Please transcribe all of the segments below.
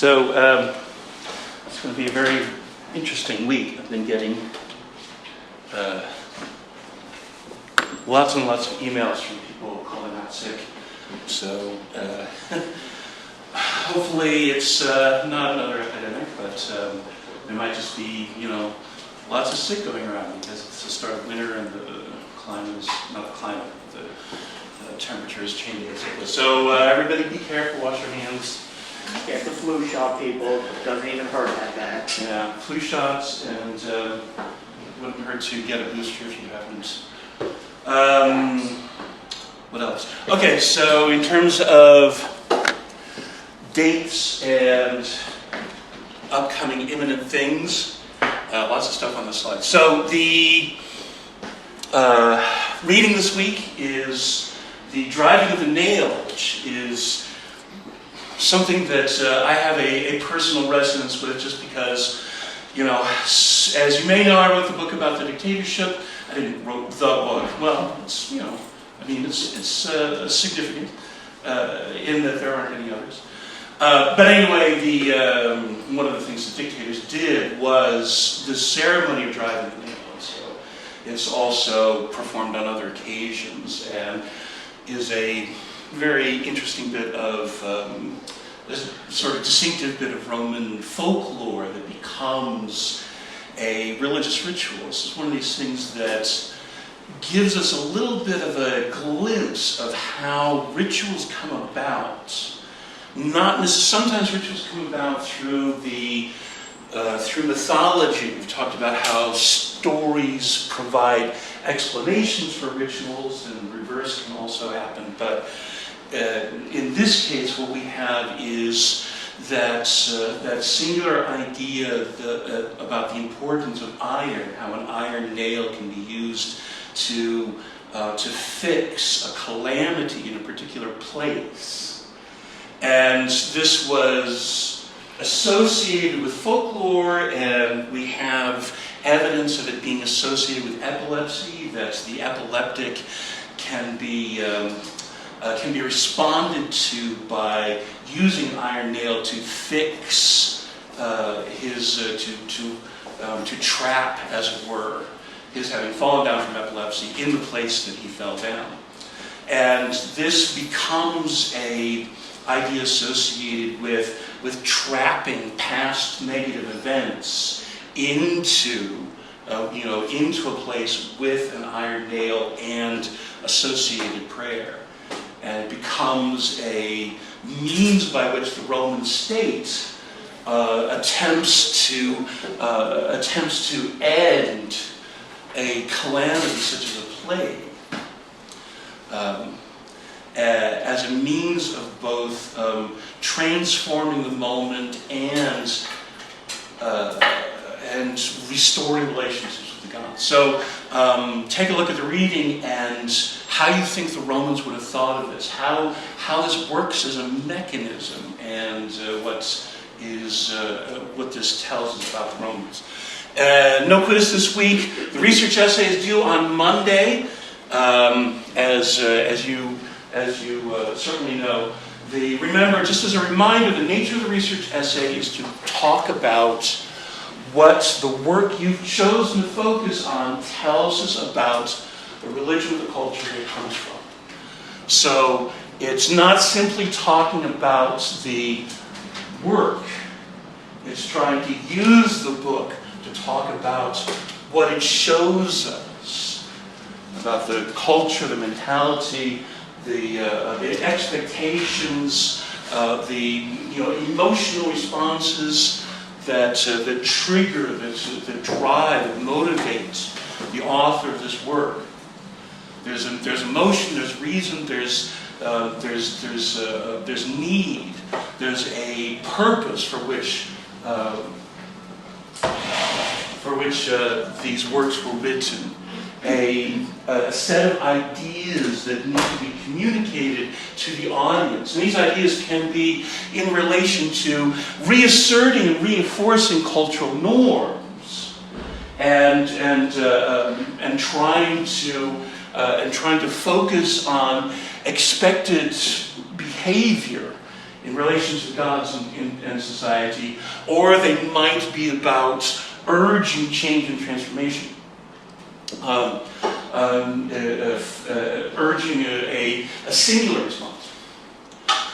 So it's going to be a very interesting week. I've been getting lots and lots of emails from people calling out sick. So hopefully it's not another epidemic, but there might just be, lots of sick going around because it's the start of winter and the climate is, not the climate, the temperature is changing and so forth. So everybody be careful, wash your hands. Get the flu shot, people. It doesn't even hurt that bad. Yeah, flu shots, and it wouldn't hurt to get a booster if you haven't. What else? Okay, so in terms of dates and upcoming imminent things, lots of stuff on the slide. So the reading this week is the Driving of the Nail, which is something that I have a personal resonance with, just because, as you may know, I wrote the book about the dictatorship. I didn't wrote the book. Well, it's significant in that there aren't any others. But anyway, one of the things the dictators did was the ceremony of driving the nail. So it's also performed on other occasions and is a very interesting bit of a sort of distinctive bit of Roman folklore that becomes a religious ritual. This is one of these things that gives us a little bit of a glimpse of how rituals come about. Sometimes rituals come about through through mythology. We've talked about how stories provide explanations for rituals, and the reverse can also happen. But in this case, what we have is that singular idea about the importance of iron, how an iron nail can be used to fix a calamity in a particular place. And this was associated with folklore, and we have evidence of it being associated with epilepsy, that the epileptic can be responded to by using iron nail to fix to trap, as it were, his having fallen down from epilepsy in the place that he fell down. And this becomes a idea associated with trapping past negative events into a place with an iron nail and associated prayer. And it becomes a means by which the Roman state attempts to end a calamity such as a plague, as a means of both transforming the moment and restoring relationships with the gods. So take a look at the reading and how you think the Romans would have thought of this, how this works as a mechanism, and what this tells us about the Romans. No quiz this week. The research essay is due on Monday, as you certainly know. Remember, just as a reminder, the nature of the research essay is to talk about what the work you've chosen to focus on tells us about the religion, the culture it comes from. So it's not simply talking about the work. It's trying to use the book to talk about what it shows us about the culture, the mentality, the expectations, the emotional responses that trigger, that drive, that motivate the author of this work. There's emotion, there's reason, there's need, there's a purpose for which these works were written, a set of ideas that need to be communicated to the audience. And these ideas can be in relation to reasserting and reinforcing cultural norms, and trying to focus on expected behavior in relation to gods and society, or they might be about urging change and transformation. Urging a singular response.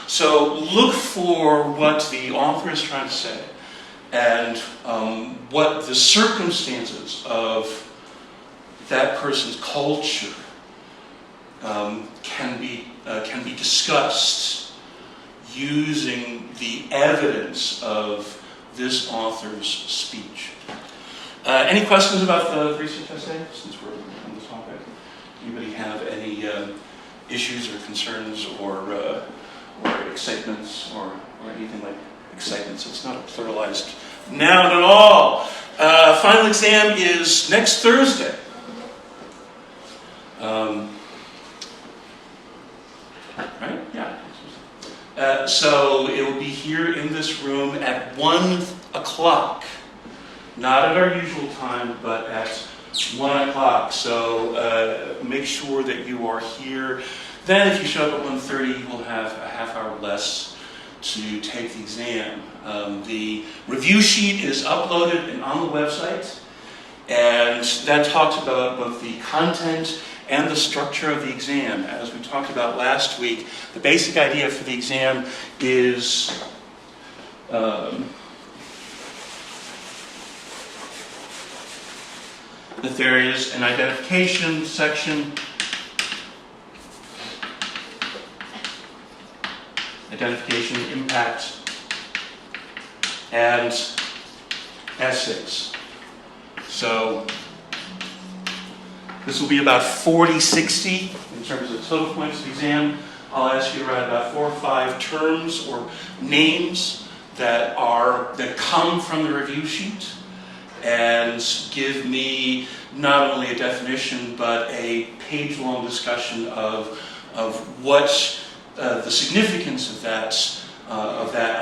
So look for what the author is trying to say, and what the circumstances of that person's culture can be discussed using the evidence of this author's speech. Any questions about the research essay, since we're on the topic? Anybody have any issues or concerns or excitements or anything like excitements? It's not a pluralized noun at all. Final exam is next Thursday. Right? Yeah. So it will be here in this room at 1 o'clock. Not at our usual time, but at 1 o'clock. So make sure that you are here. Then if you show up at 1:30, you will have a half hour less to take the exam. The review sheet is uploaded and on the website. And that talks about both the content and the structure of the exam. As we talked about last week, the basic idea for the exam is that there is an identification section, identification, impact, and essays. So this will be about 40-60 in terms of total points of the exam. I'll ask you to write about 4 or 5 terms or names that come from the review sheet, and give me not only a definition but a page-long discussion of what the significance of that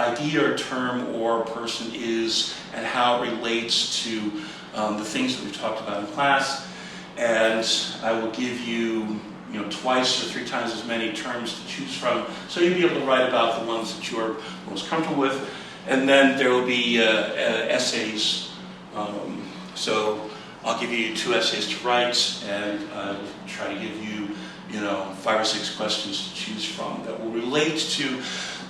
idea or term or person is, and how it relates to the things that we've talked about in class. And I will give you, twice or 3 times as many terms to choose from, so you'll be able to write about the ones that you're most comfortable with. And then there will be essays. So I'll give you 2 essays to write, and I'll try to give you, 5 or 6 questions to choose from that will relate to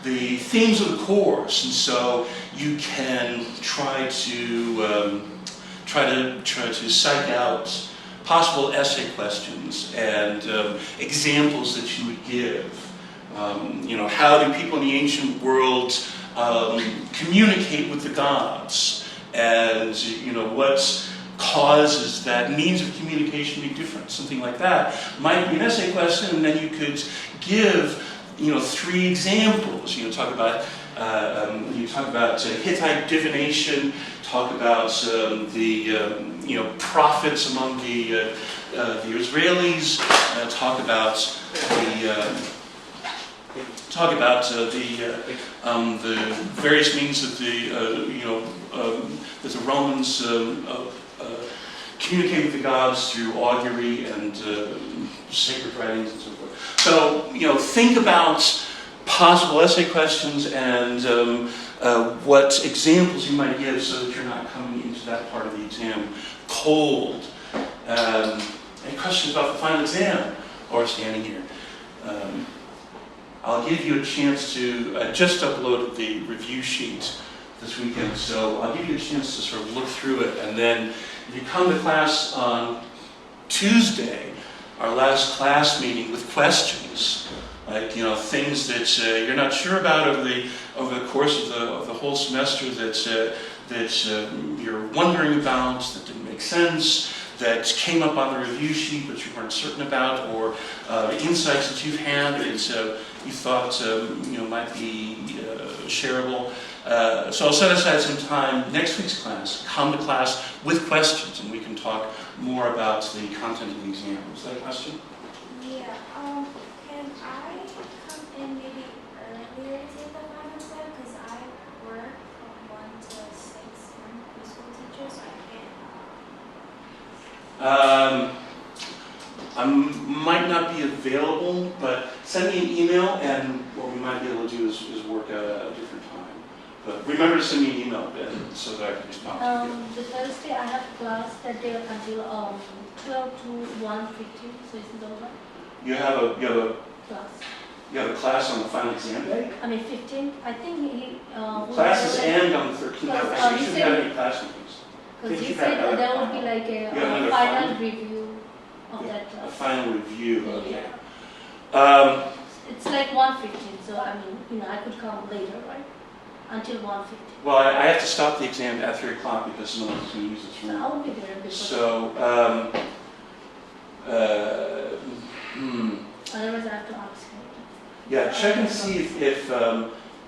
the themes of the course. And so you can try to psych out possible essay questions and examples that you would give. How do people in the ancient world communicate with the gods? And what causes that means of communication to be different? Something like that might be an essay question, and then you could give 3 examples. Talk about Hittite divination. Talk about the prophets among the Israelis. Talk about the various means that the Romans communicate with the gods through augury and sacred writings and so forth. So think about possible essay questions and what examples you might give, so that you're not coming into that part of the exam cold. Any questions about the final exam or standing here? I'll give you a chance to, I just uploaded the review sheet this weekend, so I'll give you a chance to sort of look through it, and then if you come to class on Tuesday, our last class meeting, with questions, like things that you're not sure about over the course of the whole semester, that you're wondering about, that didn't make sense, that came up on the review sheet but you weren't certain about, or insights that you've had that you thought might be shareable. So I'll set aside some time next week's class. Come to class with questions, and we can talk more about the content of the exam. Was that a question? Yeah. Can I come in maybe earlier to take the final exam? Because I work from 1 to 6 in preschool teacher, so I can't. I might not be available, but send me an email, or we might be able to do is work out a different time. But remember to send me an email, Ben, so that I can respond to you. The Thursday I have class that day until 12 to 1:15, so it's over You have a class. class on the final exam day? I mean 15th, I think he... Classes end on the 13th, Because, so you he shouldn't said- have any class meetings. Because he Did you have said another there would final? be like You have another a final final? review of Yeah, that A class. final review, okay. Yeah. It's like 1:15, so I mean, I could come later, right? Until 1:15. Well, I have to stop the exam at 3 o'clock because someone else is going to use this So room. I will be there before. So, Otherwise I have to ask him. yeah, check and see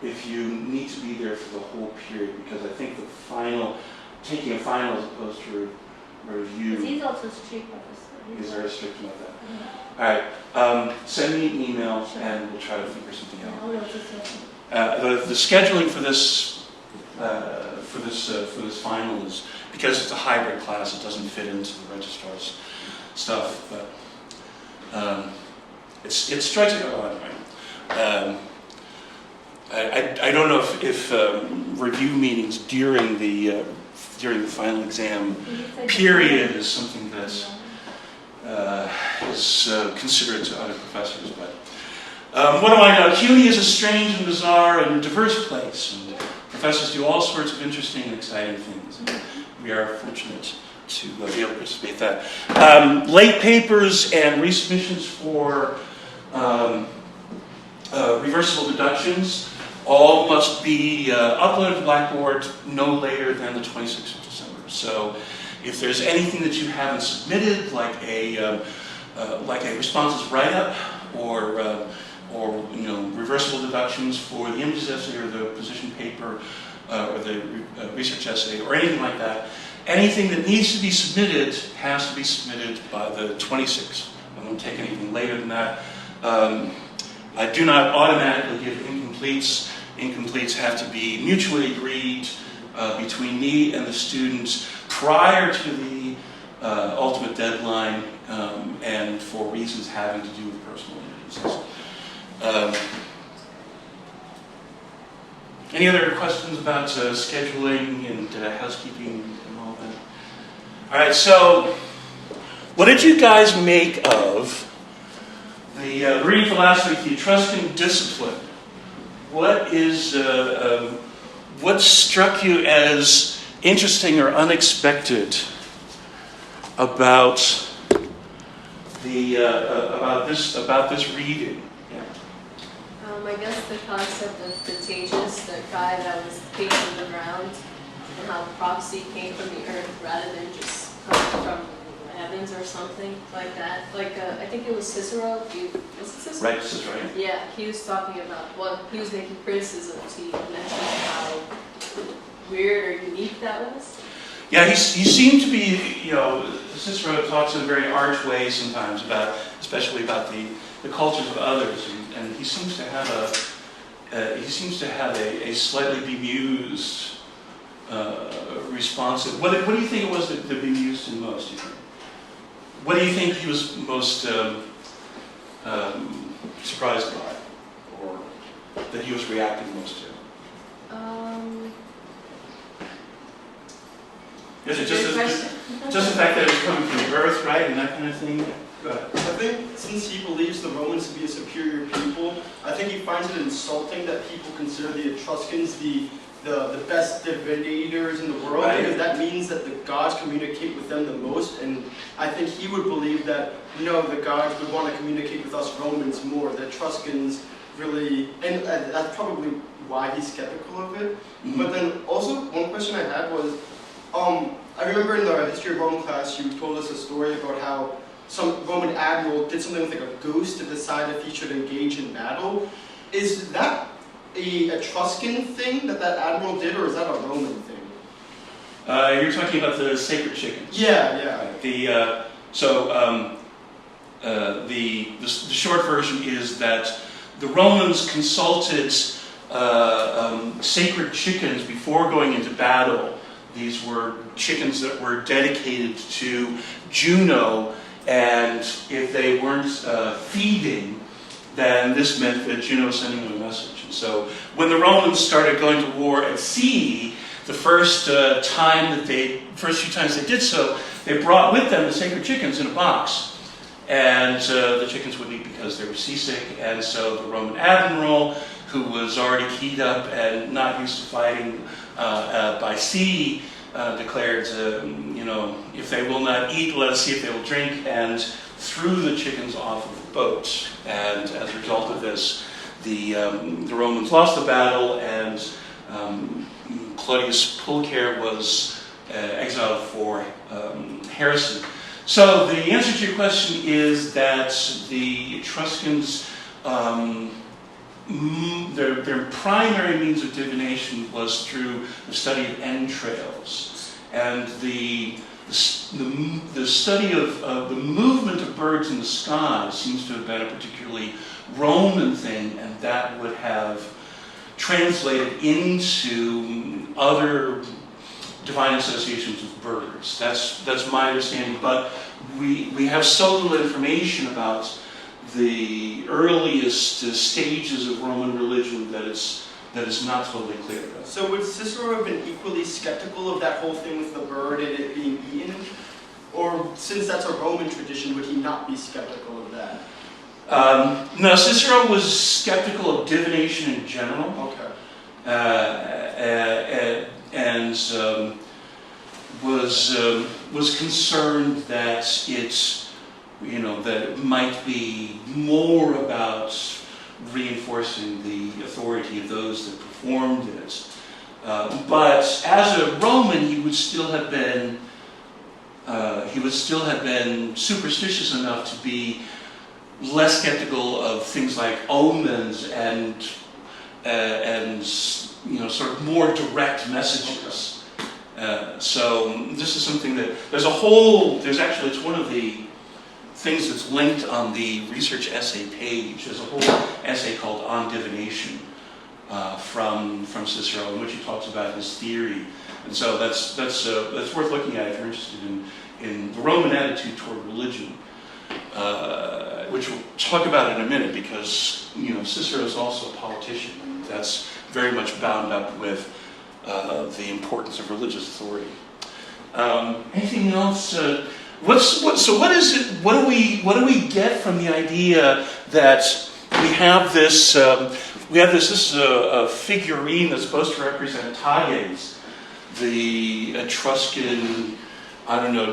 if you need to be there for the whole period, because I think taking a final as opposed to a Because review he's also a strict professor. He's is very strict about that. Yeah. All right, send me an email Sure. and we'll try to figure something Yeah, out. I'll notice it. The scheduling for this final is, because it's a hybrid class, it doesn't fit into the registrar's stuff. But it strikes me. Oh, anyway. I don't know if review meetings during the final exam He said period is something that's is considerate to other professors, but what do I know? CUNY is a strange and bizarre and diverse place, and professors do all sorts of interesting and exciting things. And we are fortunate to be able to participate in that. Late papers and resubmissions for reversible deductions all must be uploaded to Blackboard no later than the 26th of December. So if there's anything that you haven't submitted, like a responses write-up or reversible deductions for the images essay or the position paper or the research essay or anything like that, anything that needs to be submitted has to be submitted by the 26th. I won't take anything later than that. I do not automatically give incompletes. Incompletes have to be mutually agreed between me and the students prior to the ultimate deadline, and for reasons having to do with personal differences. Any other questions about scheduling and housekeeping and all that? All right, so what did you guys make of the reading for last week, the Etruscan discipline? What struck you as interesting or unexpected about this reading? Yeah. I guess the concept of contagious, the guy that was pacing the ground, and how prophecy came from the earth rather than just coming from heavens or something like that. Like, I think it was Cicero. Was it Cicero? Right, Cicero. Yeah, he was talking about, well, he was making criticisms. He mentioned how weird or unique that was. Yeah, he seemed to be, Cicero talks in a very arch way sometimes especially about the cultures of others, and he seems to have a slightly bemused response. What do you think it was that bemused him most? Do you think? What do you think he was most surprised by, or that he was reacting most to? Is it just the fact that it was coming from the earth, right, and that kind of thing? Go ahead. I think since he believes the Romans to be a superior people, I think he finds it insulting that people consider the Etruscans the best divinators in the world, Right. because that means that the gods communicate with them the most, and I think he would believe that, no, the gods would want to communicate with us Romans more. The Etruscans really, and that's probably why he's skeptical of it. Mhm. But then also, one question I had was, I remember in the History of Rome class, you told us a story about how some Roman admiral did something with like a goose to decide if he should engage in battle. Is that a Etruscan thing that admiral did, or is that a Roman thing? You're talking about the sacred chickens. Yeah. The short version is that the Romans consulted sacred chickens before going into battle. These were chickens that were dedicated to Juno, and if they weren't feeding, then this meant that Juno was sending them a message. And so when the Romans started going to war at sea, the first few times they did so, they brought with them the sacred chickens in a box. And the chickens wouldn't eat because they were seasick. And so the Roman admiral, who was already keyed up and not used to fighting by sea, declared, if they will not eat, let us see if they will drink, and threw the chickens off of the boat. And as a result of this, the Romans lost the battle, and Claudius Pulcher was exiled for heresy. So the answer to your question is that the Etruscans, their primary means of divination was through the study of entrails, and the study of the movement of birds in the sky seems to have been a particularly Roman thing, and that would have translated into other divine associations with birds. That's my understanding, but we have so little information about the earliest stages of Roman religion that it's not totally clear. So would Cicero have been equally skeptical of that whole thing with the bird and it being eaten? Or since that's a Roman tradition, would he not be skeptical of that? No, Cicero was skeptical of divination in general. Okay. And was concerned that that it might be more about reinforcing the authority of those that performed it. But as a Roman, he would still have been superstitious enough to be less skeptical of things like omens and sort of more direct messages. So this is something that it's one of the things that's linked on the research essay page. There's a whole essay called On Divination from Cicero, in which he talks about his theory. And so that's worth looking at if you're interested in the Roman attitude toward religion, which we'll talk about in a minute, because Cicero is also a politician. That's very much bound up with the importance of religious authority. Anything else? What is it? What do we get from the idea that we have this? This is a figurine that's supposed to represent Tages, the Etruscan,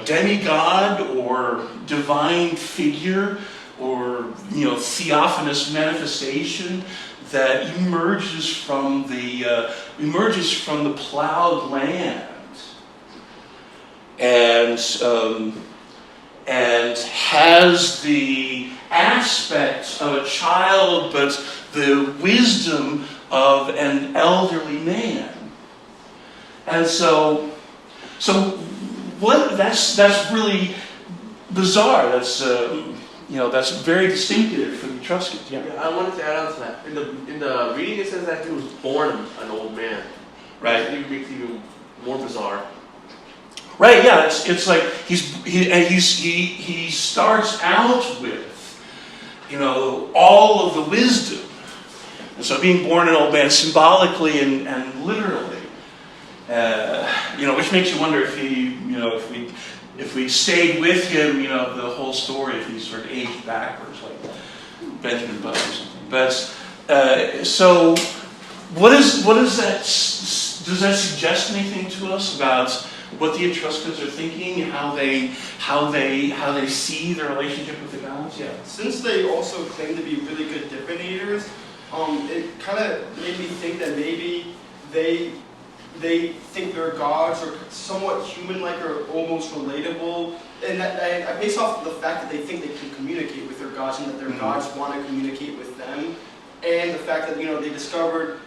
demigod or divine figure, or theophanous manifestation that emerges from the plowed land, and has the aspect of a child, but the wisdom of an elderly man. And so what? That's really bizarre. That's very distinctive for the Etruscans. Yeah, I wanted to add on to that. In the reading, it says that he was born an old man. Right. It makes it even more bizarre. Right. Yeah. It's like he starts out with all of the wisdom, and so being born an old man symbolically and literally, which makes you wonder if we stayed with him, the whole story, if he sort of aged backwards, like Benjamin Button or something. But so, what is that? Does that suggest anything to us about what the Etruscans are thinking, how they see their relationship with the gods? Yeah. Since they also claim to be really good divinators, it kind of made me think that maybe they think their gods are somewhat human-like or almost relatable, and that I base off the fact that they think they can communicate with their gods and that their gods want to communicate with them, and the fact that they discovered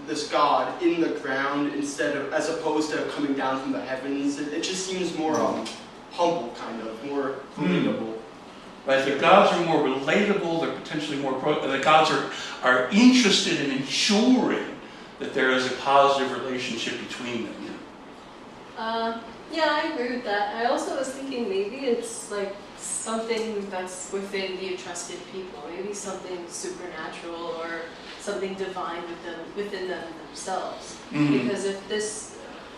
this god in the ground as opposed to coming down from the heavens. It just seems more humble, kind of more relatable. Right, the gods are more relatable. They're potentially more. The gods are interested in ensuring that there is a positive relationship between them. Yeah, I agree with that. I also was thinking maybe it's like something that's within the Etruscan people, maybe something supernatural or something divine within them themselves. Mhm. Because if this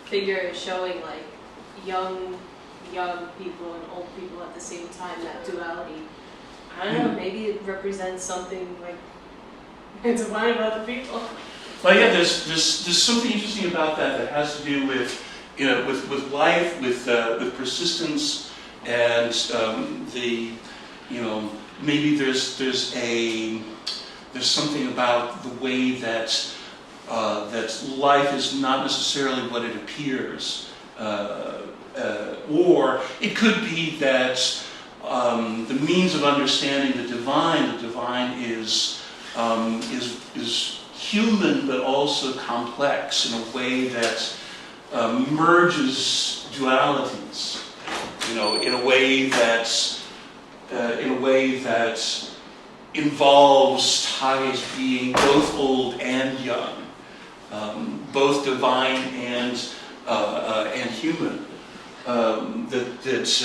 figure is showing like young people and old people at the same time, that duality, I don't know, maybe it represents something like divine about the people. Well, yeah, there's something interesting about that has to do with, you know, with life, with persistence, and you know, maybe there's something about the way that life is not necessarily what it appears, or it could be that the means of understanding the divine is human but also complex in a way that merges dualities. You know, in a way that involves ties being both old and young, both divine and human. That's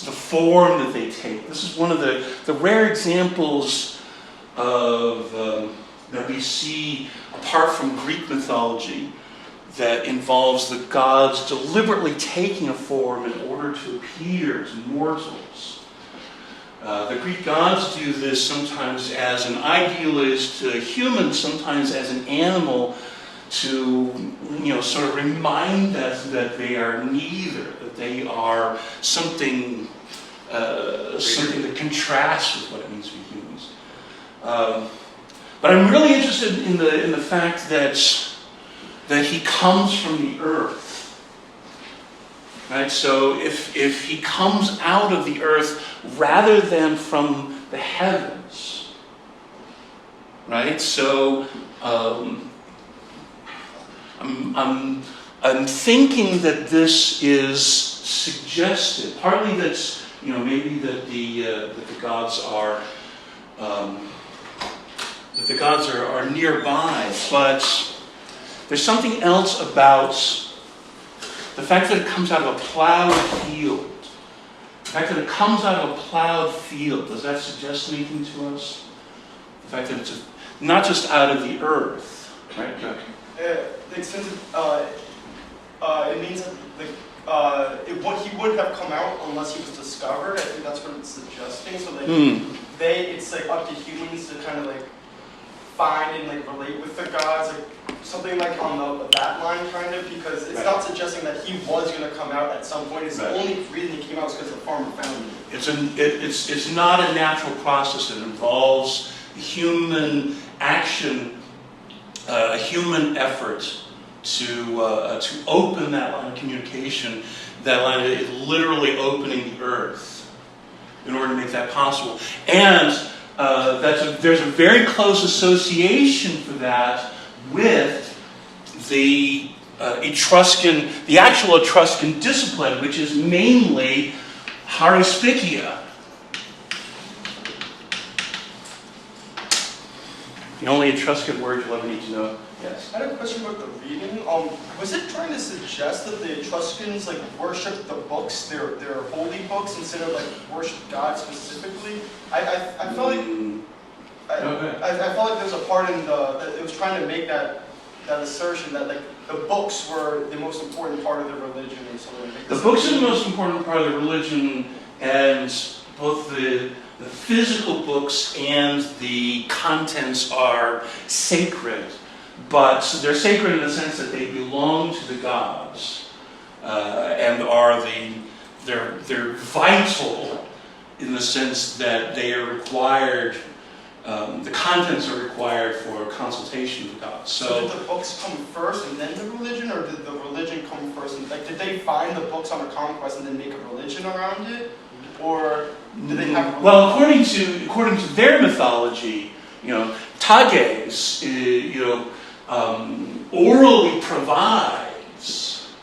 the form that they take. This is one of the rare examples of that we see apart from Greek mythology that involves the gods deliberately taking a form in order to appear to mortals. The Greek gods do this sometimes as an idealist human, sometimes as an animal, to, you know, sort of remind us that they are neither, that they are something that contrasts with what it means to be humans. But I'm really interested in the fact that he comes from the earth, right? So if he comes out of the earth rather than from the heavens, right? So I'm thinking that this is suggested, partly that, you know, maybe that the gods are nearby, but there's something else about the fact that it comes out of a plowed field. The fact that it comes out of a plowed field, does that suggest anything to us? The fact that it's not just out of the earth, right? Since it means that he would have come out unless he was discovered. I think that's what it's suggesting. So that it's like up to humans to kind of like find and like relate with the gods, like something like on that line kind of, because it's not suggesting that he was going to come out at some point. It's the only reason he came out was because the farmer found him. It's not a natural process. It involves human action, a human effort to open that line of communication. That line is literally opening the earth in order to make that possible. And there's a very close association for that with the actual Etruscan discipline, which is mainly haruspicia. The only Etruscan word you'll ever need to know. Yes. I had a question about the reading. Was it trying to suggest that the Etruscans like worshipped the books, their holy books, instead of like worship God specifically? I felt like I felt like there's a part in that it was trying to make that assertion that like the books were the most important part of the religion, and so like, the books are the most important part of the religion, and both the physical books and the contents are sacred. But they're sacred in the sense that they belong to the gods, and they're vital in the sense that they are required. The contents are required for consultation with God. So did the books come first and then the religion, or did the religion come first? And, like, did they find the books on a conquest and then make a religion around it, or did they have? Well, according to their mythology, you know, Tages, orally provides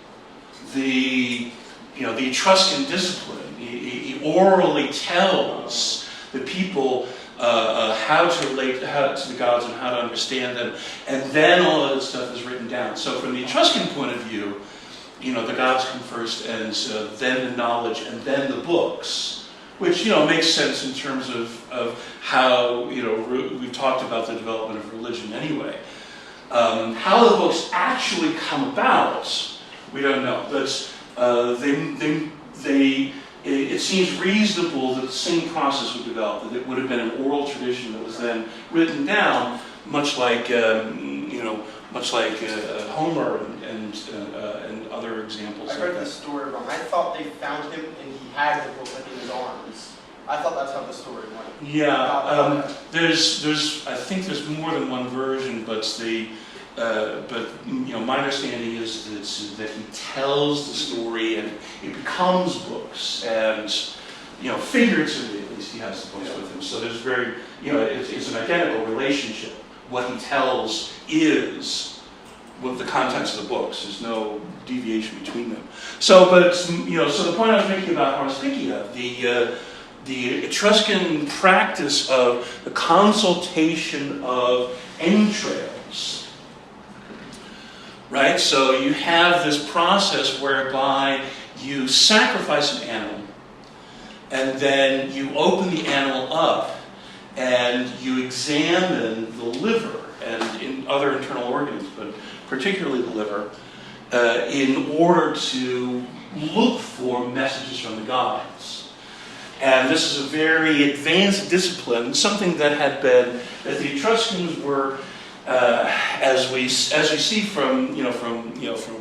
the Etruscan discipline. He orally tells the people how to relate to the gods and how to understand them, and then all of that stuff is written down. So from the Etruscan point of view, the gods come first, and then the knowledge, and then the books, which makes sense in terms of how we've talked about the development of religion anyway. How the books actually come about, we don't know, but it seems reasonable that the same process would develop, that it would have been an oral tradition that was then written down, much like Homer and other examples. I like heard that. this story wrong. I thought they found him and he had the book like in his arms. I thought that's how the story went. Yeah, there's I think there's more than one version, but my understanding is that he tells the story and it becomes books, and figuratively at least he has the books with him. So there's very it's an identical relationship. What he tells is what the contents of the books. There's no deviation between them. So the point I was making about Horspicia, the Etruscan practice of the consultation of entrails, right? So you have this process whereby you sacrifice an animal, and then you open the animal up, and you examine the liver and in other internal organs, but particularly the liver, in order to look for messages from the gods. And this is a very advanced discipline, something that the Etruscans were, as we see from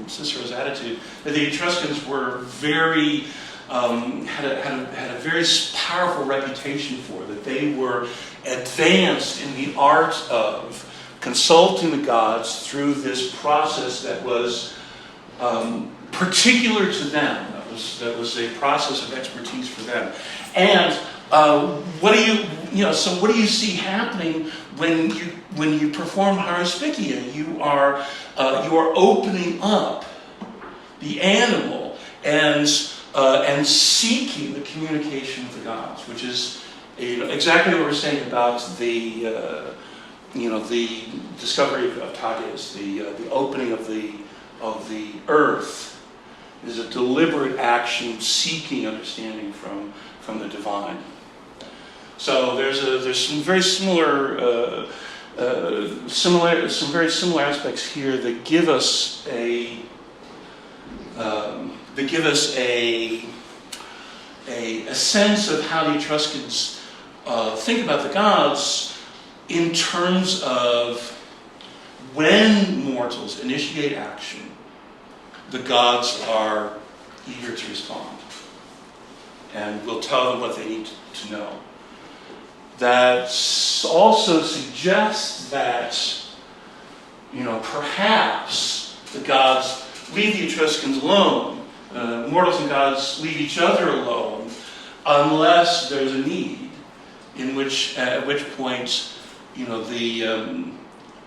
Cicero's attitude, that the Etruscans were very had a very powerful reputation for, that they were advanced in the art of consulting the gods through this process that was particular to them. That was a process of expertise for them. And what do you see happening when you perform Horspicia? You are opening up the animal and seeking the communication of the gods, which is exactly what we're saying about the discovery of Tages, the opening of the earth is a deliberate action seeking understanding from the divine. So there's some very similar aspects here that give us a sense of how the Etruscans think about the gods in terms of when mortals initiate action, the gods are eager to respond and will tell them what they need to know. That also suggests that, perhaps the gods leave the Etruscans alone. Mortals and gods leave each other alone unless there's a need, at which point, the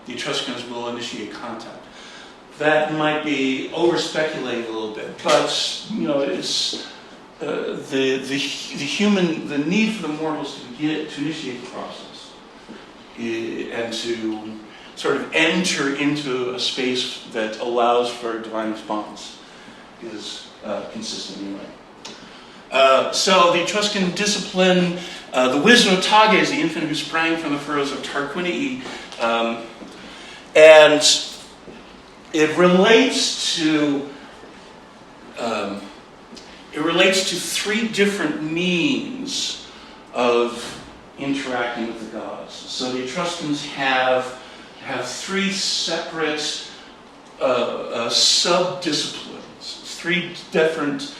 Etruscans will initiate contact. That might be over-speculating a little bit, but it's the need for the mortals to initiate the process and to sort of enter into a space that allows for divine response is consistent anyway. So the Etruscan discipline, the wisdom of Tages, the infant who sprang from the furrows of Tarquinii, and it relates to three different means of interacting with the gods. So the Etruscans have three separate sub-disciplines, three different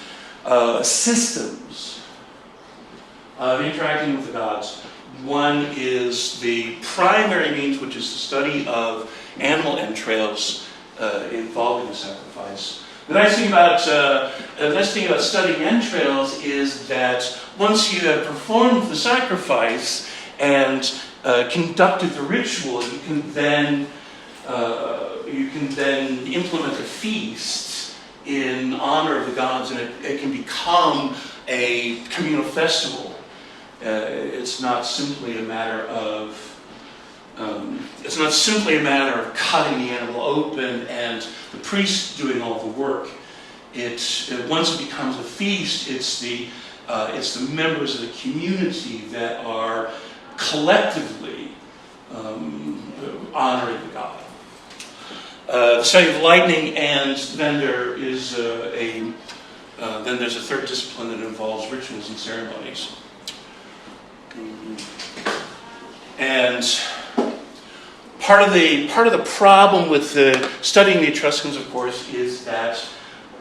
systems of interacting with the gods. One is the primary means, which is the study of animal entrails involved in the sacrifice. The nice thing about studying entrails is that once you have performed the sacrifice and conducted the ritual, you can then implement a feast in honor of the gods, and it can become a communal festival. It's not simply a matter of cutting the animal open and the priest doing all the work. once it becomes a feast, it's the members of the community that are collectively honoring the god. The study of lightning, and then there's a third discipline that involves rituals and ceremonies. And part of the problem with studying the Etruscans, of course, is that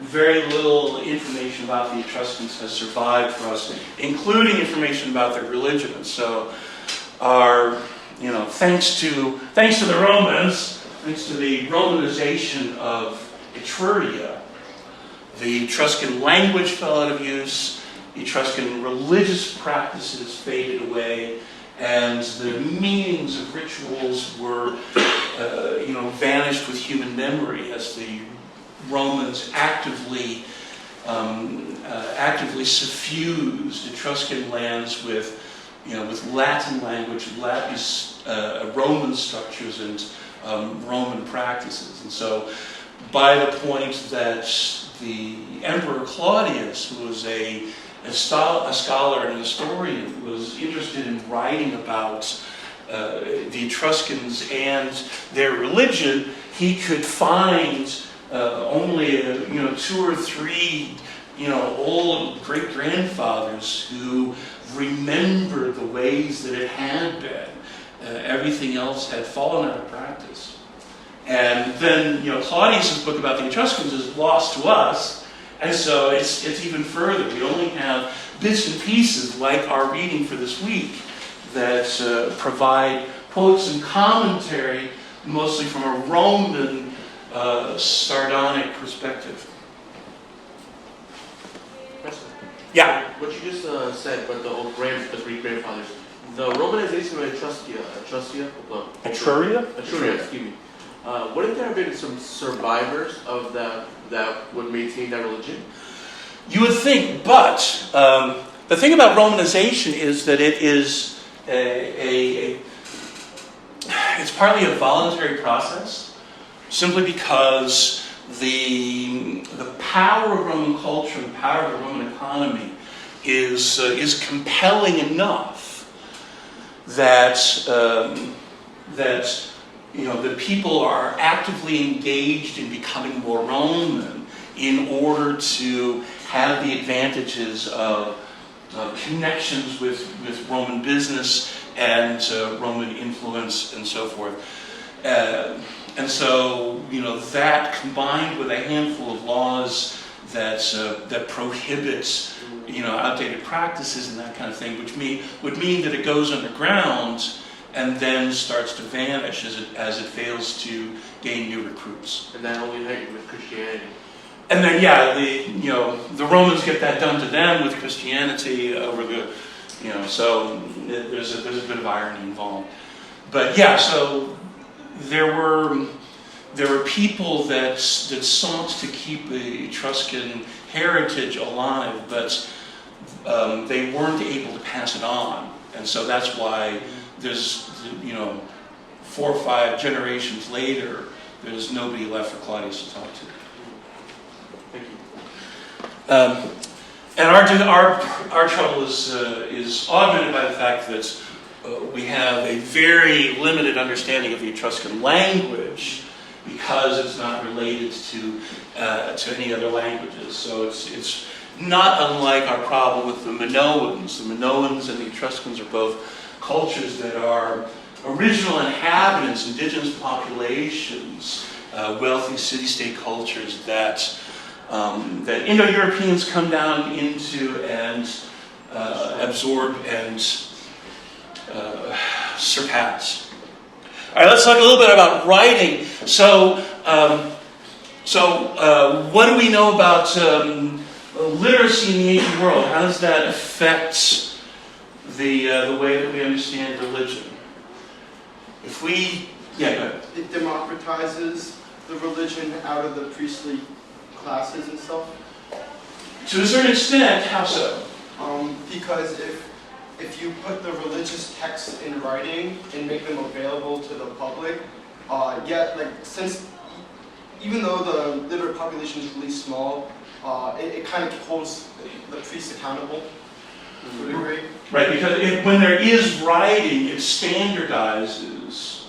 very little information about the Etruscans has survived for us, including information about their religion. And so, thanks to the Romans, thanks to the Romanization of Etruria, the Etruscan language fell out of use, Etruscan religious practices faded away, and the meanings of rituals were, vanished with human memory as the Romans actively suffused Etruscan lands with Latin language, Roman structures, and Roman practices. And so, by the point that the Emperor Claudius, who was a scholar and a historian, was interested in writing about the Etruscans and their religion, he could find only 2 or 3 old great-grandfathers who remembered the ways that it had been. Everything else had fallen out of practice. And then, Claudius's book about the Etruscans is lost to us, and so it's even further. We only have bits and pieces, like our reading for this week, that provide quotes and commentary, mostly from a Roman sardonic perspective. Yeah. What you just said about the great grandfathers, the Romanization of Etruria, excuse me. Wouldn't there have been some survivors of that would maintain that religion? You would think, but the thing about Romanization is that it is it's partly a voluntary process, simply because the power of Roman culture, the power of the Roman economy is compelling enough that the people are actively engaged in becoming more Roman in order to have the advantages of connections with Roman business and Roman influence and so forth. And so, that combined with a handful of laws that prohibits, outdated practices and that kind of thing, would mean that it goes underground and then starts to vanish as it fails to gain new recruits. And that only happened with Christianity. And then, the Romans get that done to them with Christianity over the, so there's a bit of irony involved. But so there were people that sought to keep the Etruscan heritage alive, but they weren't able to pass it on, and so that's why there's 4 or 5 generations later, there's nobody left for Claudius to talk to. Thank you. And our trouble is augmented by the fact that we have a very limited understanding of the Etruscan language because it's not related to any other languages. So it's not unlike our problem with the Minoans. The Minoans and the Etruscans are both cultures that are original inhabitants, indigenous populations, wealthy city-state cultures that Indo-Europeans come down into and absorb and surpass. All right, let's talk a little bit about writing. So what do we know about literacy in the ancient world? How does that affect the way that we understand religion? If we, go ahead. It democratizes the religion out of the priestly classes and stuff. To a certain extent, how so? Because if you put the religious texts in writing and make them available to the public, since even though the literate population is really small, it kind of holds the priests accountable to a degree. Right, because when there is writing, it standardizes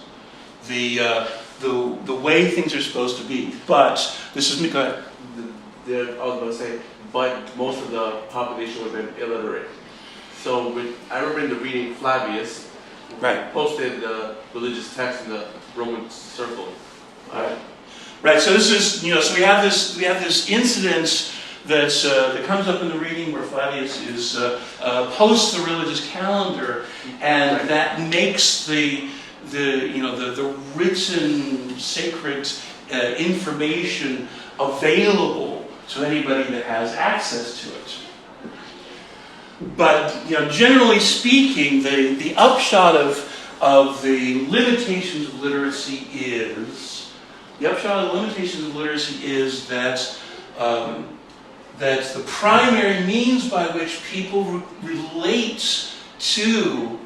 the way things are supposed to be. But this is me. Go ahead. I was going to say, but most of the population would have been illiterate. So I remember in the reading, Flavius Right. posted the religious text in the Roman circle. Right. So this is, so we have this incident that comes up in the reading where Flavius is posts the religious calendar, and that makes the written sacred information available to anybody that has access to it. But generally speaking, the upshot of the limitations of literacy is that that the primary means by which people relate to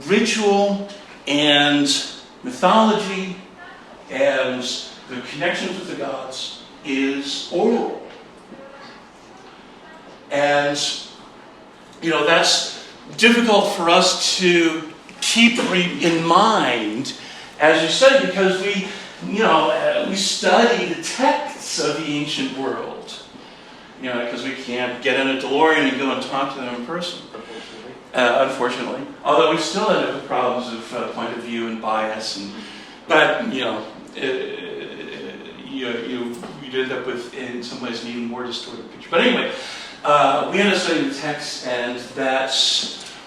ritual and mythology and the connections with the gods is oral. And that's difficult for us to keep in mind, as you said, because we study the texts of the ancient world. Because we can't get in a DeLorean and go and talk to them in person. Unfortunately. Although we still end up with problems of point of view and bias, but you end up with, in some ways, an even more distorted picture. But anyway, we end up studying the text, and that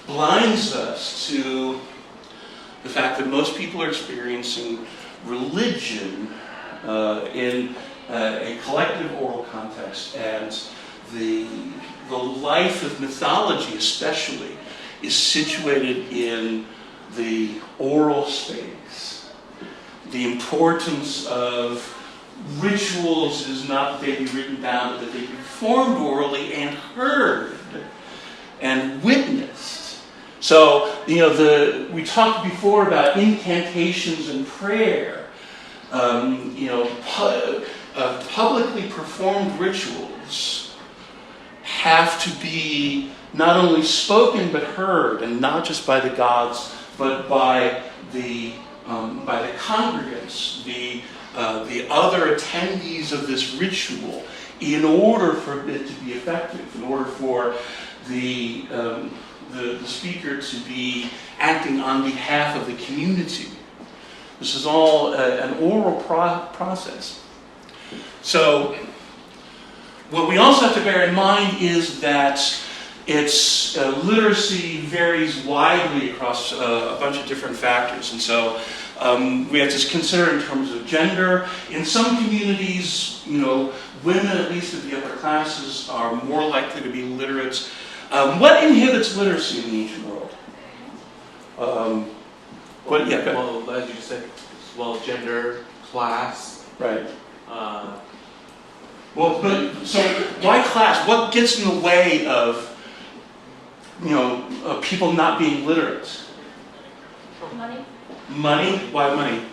blinds us to the fact that most people are experiencing religion in a collective oral context, and the life of mythology especially is situated in the oral space. The importance of rituals is not that they be written down, but that they be performed orally and heard and witnessed. So, we talked before about incantations and prayer. Publicly performed rituals have to be not only spoken but heard, and not just by the gods, but by the congregants, the other attendees of this ritual, in order for it to be effective, in order for the speaker to be acting on behalf of the community. This is all an oral process. So, what we also have to bear in mind is that its literacy varies widely across a bunch of different factors. And so, we have to consider in terms of gender. In some communities, women, at least of the upper classes, are more likely to be literate. What inhibits literacy in the ancient world? Well, as you said, gender, class. Right. So why class? What gets in the way of people not being literate? Money? Money? Why money?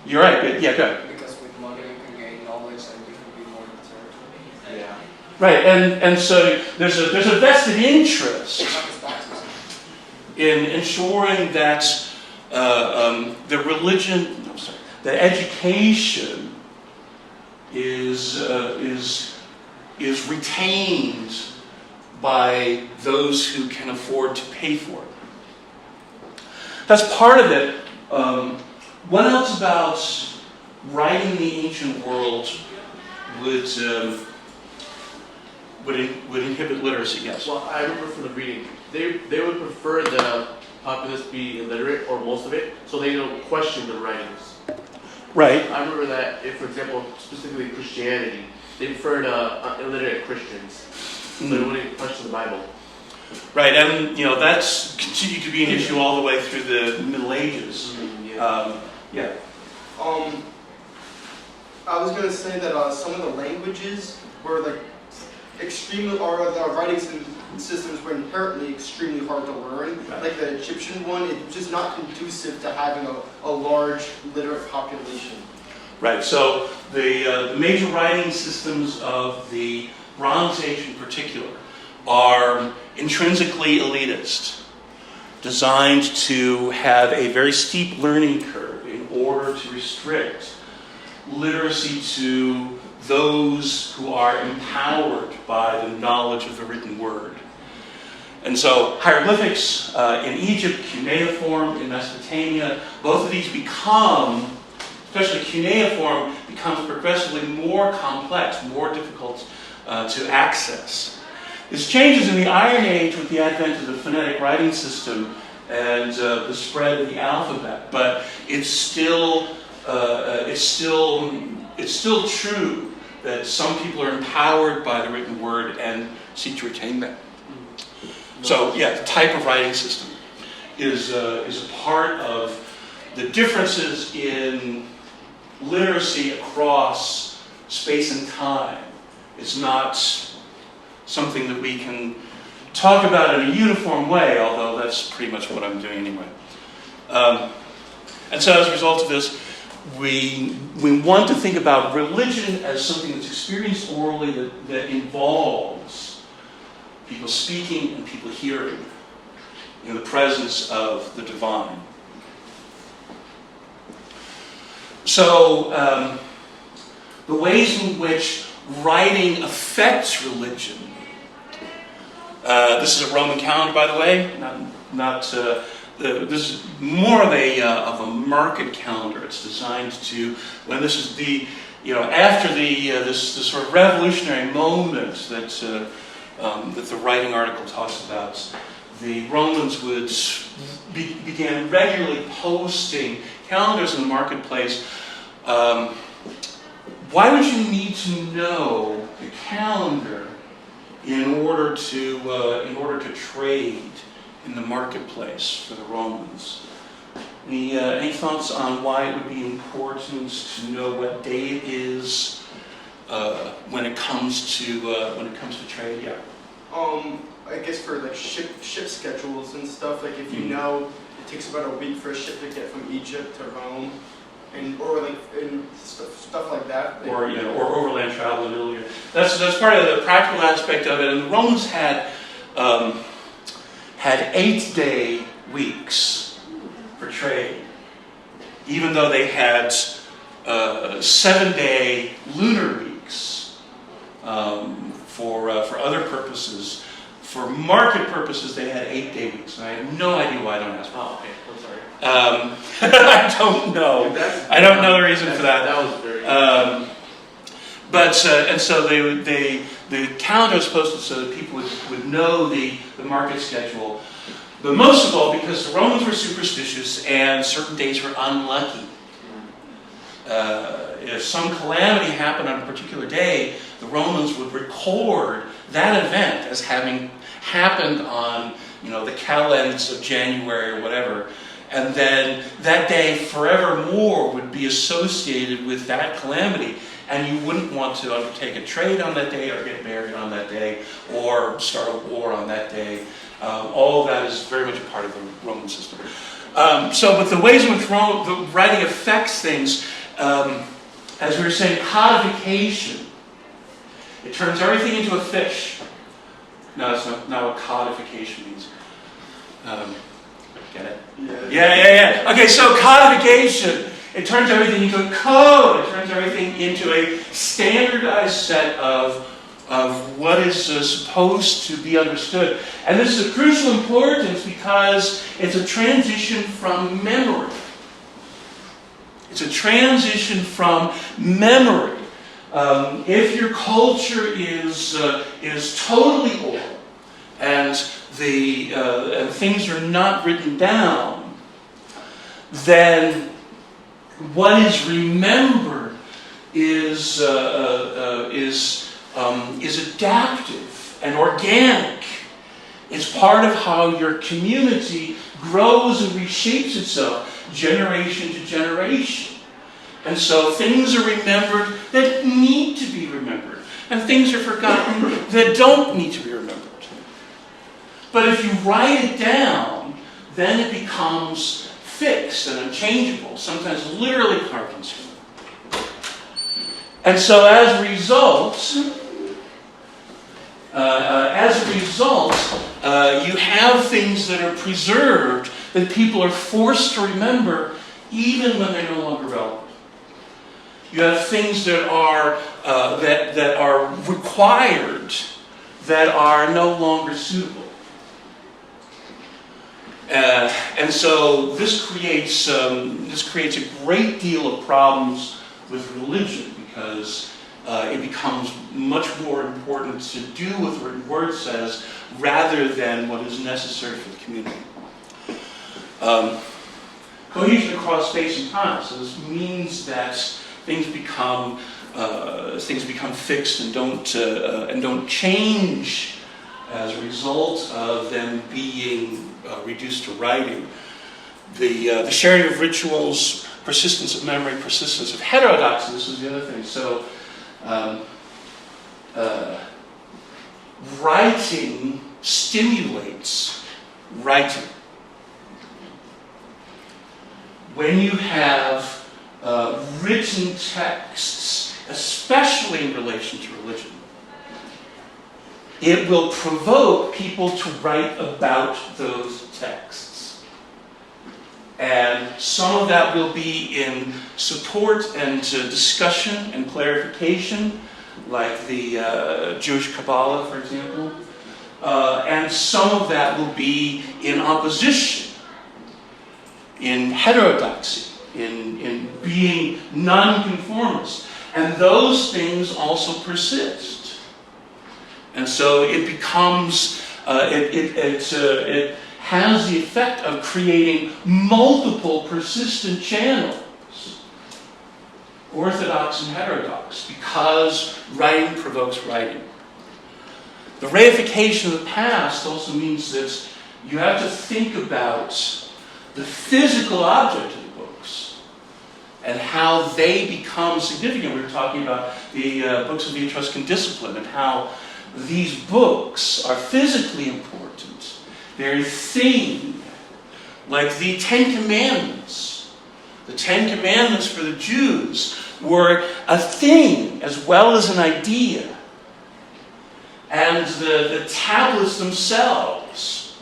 You're right. Good. Yeah, good. Because with money you can gain knowledge and you can be more literate. Yeah. Right, and so there's a vested interest in ensuring that the education is retained by those who can afford to pay for it. That's part of it. What else about writing in the ancient world would inhibit literacy? Yes. Well, I remember from the reading, they would prefer the populace be illiterate, or most of it, so they don't question the writings. Right. I remember that, if, for example, specifically Christianity, they preferred illiterate Christians, so they wouldn't question the Bible. Right, and that's continued to be an issue all the way through the Middle Ages. Yeah. I was going to say that some of the languages were extremely, or the writing systems were inherently extremely hard to learn. Right. Like the Egyptian one, it's just not conducive to having a large literate population. Right, so the major writing systems of the Bronze Age in particular are intrinsically elitist, designed to have a very steep learning curve in order to restrict literacy to those who are empowered by the knowledge of the written word. And so hieroglyphics in Egypt, cuneiform in Mesopotamia, both of these become, especially cuneiform, becomes progressively more complex, more difficult to access. This changes in the Iron Age with the advent of the phonetic writing system and the spread of the alphabet, but it's still true that some people are empowered by the written word and seek to retain that. So, yeah, the type of writing system is a part of the differences in literacy across space and time. It's not something that we can talk about in a uniform way, although that's pretty much what I'm doing anyway. And so as a result of this, we want to think about religion as something that's experienced orally that involves people speaking and people hearing in the presence of the divine. So the ways in which writing affects religion. This is a Roman calendar, by the way. This is more of a market calendar. It's designed to, when this is after this sort of revolutionary moment that the writing article talks about, the Romans would began regularly posting calendars in the marketplace. Why would you need to know the calendar in order to trade in the marketplace for the Romans? Any thoughts on why it would be important to know what day it is when it comes to trade? Yeah. I guess for like ship schedules and stuff. Like if you know it takes about a week for a ship to get from Egypt to Rome, or stuff like that. Or overland travel in Italy. That's part of the practical aspect of it. And the Romans had 8-day weeks for trade, even though they had 7-day lunar weeks for other purposes. For market purposes, they had 8-day weeks. And I have no idea why. I don't ask. Oh, okay. I'm sorry. I don't know. I don't know the reason for that. That was very. And so the calendar was posted so that people would know the market schedule. But most of all, because the Romans were superstitious and certain days were unlucky. If some calamity happened on a particular day, the Romans would record that event as having happened on, the calends of January or whatever. And then that day forevermore would be associated with that calamity. And you wouldn't want to undertake a trade on that day or get married on that day or start a war on that day. All of that is very much a part of the Roman system. But the ways in which the writing affects things, as we were saying, codification. It turns everything into a fish. No, that's not what codification means. Get it? Yeah. Okay, so codification. It turns everything into a code. It turns everything into a standardized set of what is supposed to be understood. And this is of crucial importance because it's a transition from memory. It's a transition from memory. If your culture is totally oral and and things are not written down, then what is remembered is adaptive and organic. It's part of how your community grows and reshapes itself generation to generation. And so things are remembered that need to be remembered, and things are forgotten that don't need to be remembered. But if you write it down, then it becomes fixed and unchangeable, sometimes literally carved in stone. And so as a result, you have things that are preserved that people are forced to remember even when they're no longer relevant. You have things that are required that are no longer suitable. And so this creates a great deal of problems with religion, because it becomes much more important to do what the written word says rather than what is necessary for the community. Cohesion across space and time. So this means that things become fixed and don't change as a result of them being reduced to writing. The sharing of rituals, persistence of memory, persistence of heterodoxy. This is the other thing. So, writing stimulates writing. When you have written texts, especially in relation to religion, it will provoke people to write about those texts. And some of that will be in support and discussion and clarification, like the Jewish Kabbalah, for example. And some of that will be in opposition, in heterodoxy, in being nonconformist. And those things also persist. And so it becomes, it has the effect of creating multiple persistent channels, orthodox and heterodox, because writing provokes writing. The reification of the past also means that you have to think about the physical object of the books and how they become significant. We were talking about the books of the Etruscan discipline and how these books are physically important. They're a thing, like the Ten Commandments. The Ten Commandments for the Jews were a thing as well as an idea. And the tablets themselves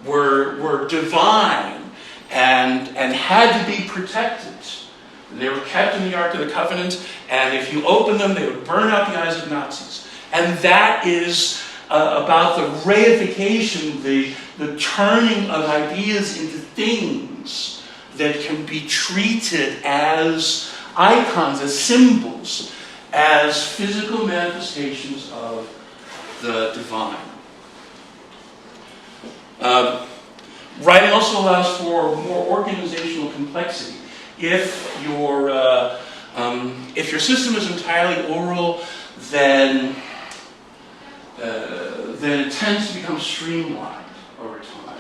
were divine and had to be protected. They were kept in the Ark of the Covenant, and if you opened them, they would burn out the eyes of Nazis. And that is about the reification, the turning of ideas into things that can be treated as icons, as symbols, as physical manifestations of the divine. Writing also allows for more organizational complexity. If your system is entirely oral, then it tends to become streamlined over time.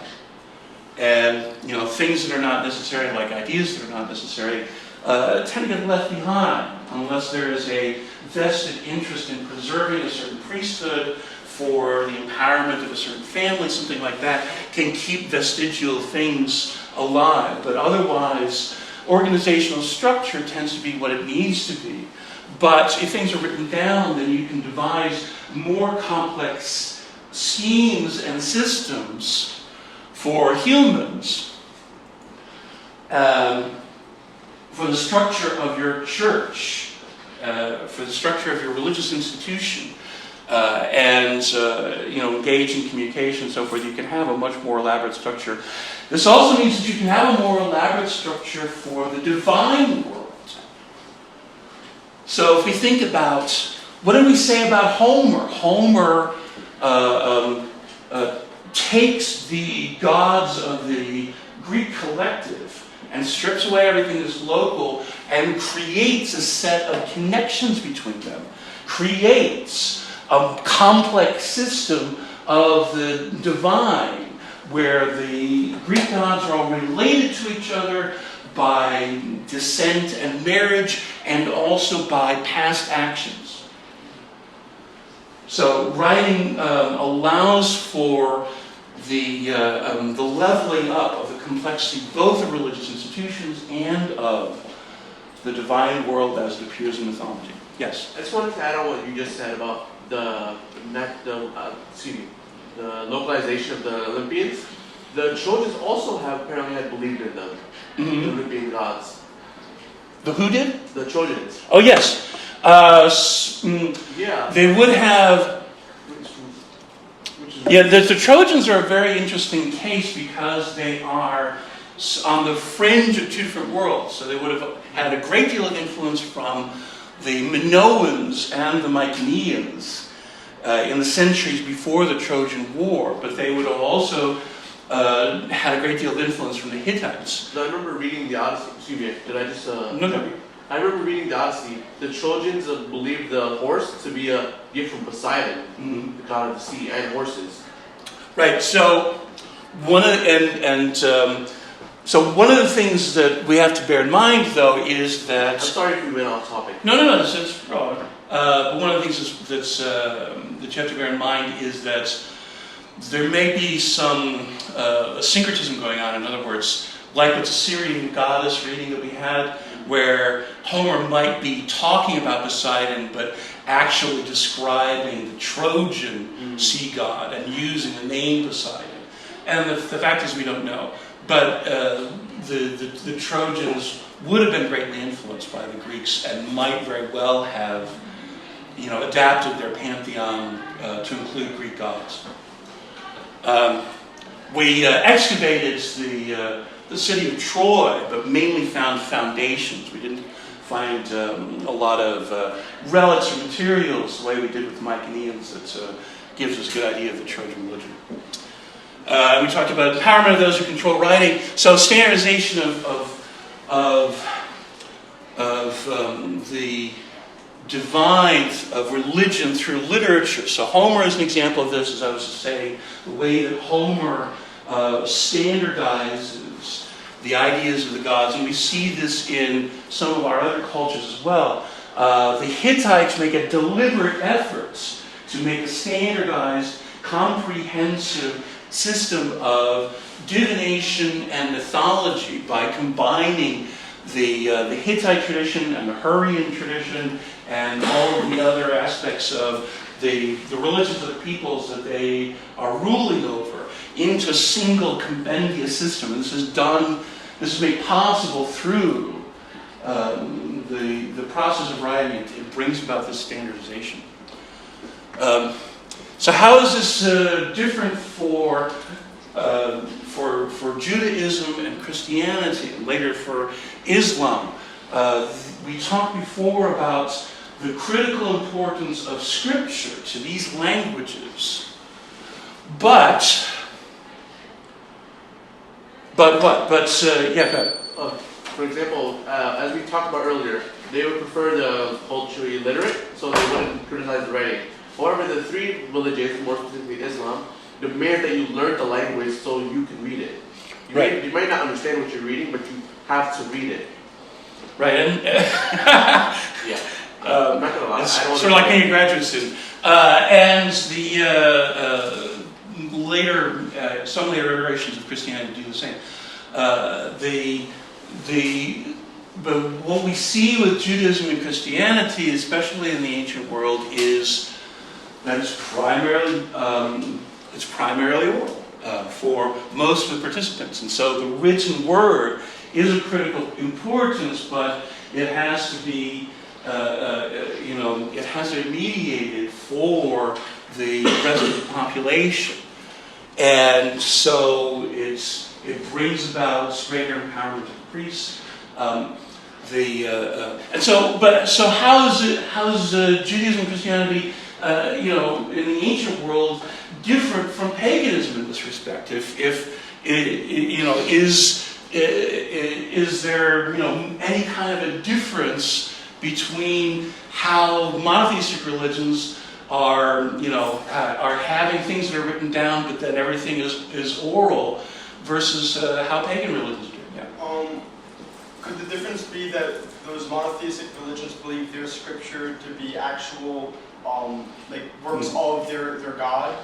And things that are not necessary, like ideas that are not necessary, tend to get left behind unless there is a vested interest in preserving a certain priesthood for the empowerment of a certain family. Something like that can keep vestigial things alive. But otherwise, organizational structure tends to be what it needs to be. But if things are written down, then you can devise more complex schemes and systems for humans, for the structure of your church, for the structure of your religious institution, and engage in communication and so forth. You can have a much more elaborate structure. This also means that you can have a more elaborate structure for the divine world. So if we think about, what did we say about Homer? Homer takes the gods of the Greek collective and strips away everything that's local and creates a set of connections between them. Creates a complex system of the divine where the Greek gods are all related to each other by descent and marriage, and also by past actions. So writing allows for the leveling up of the complexity both of religious institutions and of the divine world as it appears in mythology. Yes? I just wanted to add on what you just said about the localization of the Olympians. The Trojans also apparently had believed in them, the Olympian gods. The who did? The Trojans. Oh, yes. Yeah. They would have... Yeah, the Trojans are a very interesting case because they are on the fringe of two different worlds. So they would have had a great deal of influence from the Minoans and the Mycenaeans in the centuries before the Trojan War, but they would have also had a great deal of influence from the Hittites. I remember reading the Odyssey. Excuse me, did I just... No. I remember reading the Odyssey. The Trojans believed the horse to be a gift from Poseidon, the god of the sea, and horses. Right. So one of so one of the things that we have to bear in mind, though, is that... I'm sorry if we went off topic. No, this is wrong. But one of the things that you have to bear in mind is that there may be some syncretism going on. In other words, like with the Syrian goddess reading that we had, where Homer might be talking about Poseidon, but actually describing the Trojan sea god and using the name Poseidon. And the fact is we don't know. But the Trojans would have been greatly influenced by the Greeks and might very well have, adapted their pantheon to include Greek gods. We excavated the city of Troy, but mainly found foundations. We didn't find a lot of relics or materials the way we did with the Mycenaeans that gives us a good idea of the Trojan religion. We talked about empowerment of those who control writing. So standardization of the divine of religion through literature. So Homer is an example of this, as I was saying, the way that Homer standardizes the ideas of the gods, and we see this in some of our other cultures as well. The Hittites make a deliberate effort to make a standardized, comprehensive system of divination and mythology by combining the Hittite tradition and the Hurrian tradition and all of the other aspects of the religions of the peoples that they are ruling over into a single compendious system. And this is made possible through the process of writing. It brings about this standardization. So how is this different for Judaism and Christianity, and later for Islam? We talked before about the critical importance of Scripture to these languages, but what? Yeah, go ahead. For example, as we talked about earlier, they would prefer the culturally literate, so they wouldn't criticize the writing. However, the three religions, more specifically Islam, demand that you learn the language so you can read it. You might not understand what you're reading, but you have to read it. Right, and yeah. I'm not gonna lie. It's sort of like being a graduate student. And the some later iterations of Christianity do the same. But what we see with Judaism and Christianity, especially in the ancient world, is that it's primarily oral for most of the participants, and so the written word is of critical importance, but it has to be, it has to be mediated for the rest of the population, and so it brings about greater empowerment of the priests. So how's Judaism and Christianity, in the ancient world, different from paganism in this respect? Is there any kind of a difference between how monotheistic religions are having things that are written down, but then everything is oral, versus how pagan religions do? Yeah. Could the difference be that those monotheistic religions believe their scripture to be actual works of their god,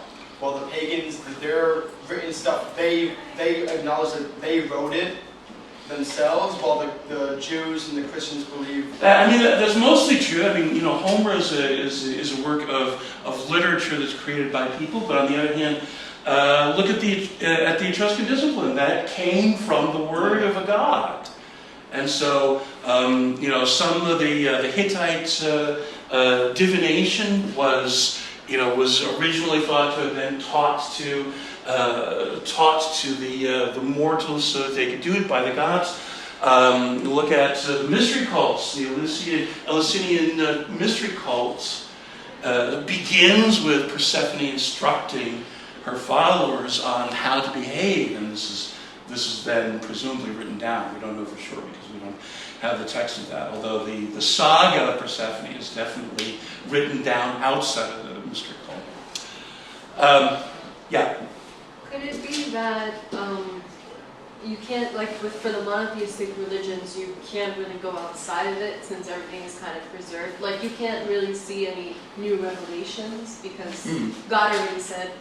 while the pagans, their written stuff, they acknowledge that they wrote it, themselves, while the Jews and the Christians believe. I mean, that's mostly true. I mean, Homer is a work of literature that's created by people, but on the other hand, look at the Etruscan discipline. That came from the word of a god. And so, some of the Hittite divination was originally thought to have been taught to the mortals so that they could do it by the gods. Look at the mystery cults. The Eleusinian mystery cults begins with Persephone instructing her followers on how to behave, and this is then presumably written down. We don't know for sure because we don't have the text of that, although the saga of Persephone is definitely written down outside of the mystery cult. Yeah. Could it be that you can't, for the monotheistic religions, you can't really go outside of it since everything is kind of preserved? Like, you can't really see any new revelations because God already said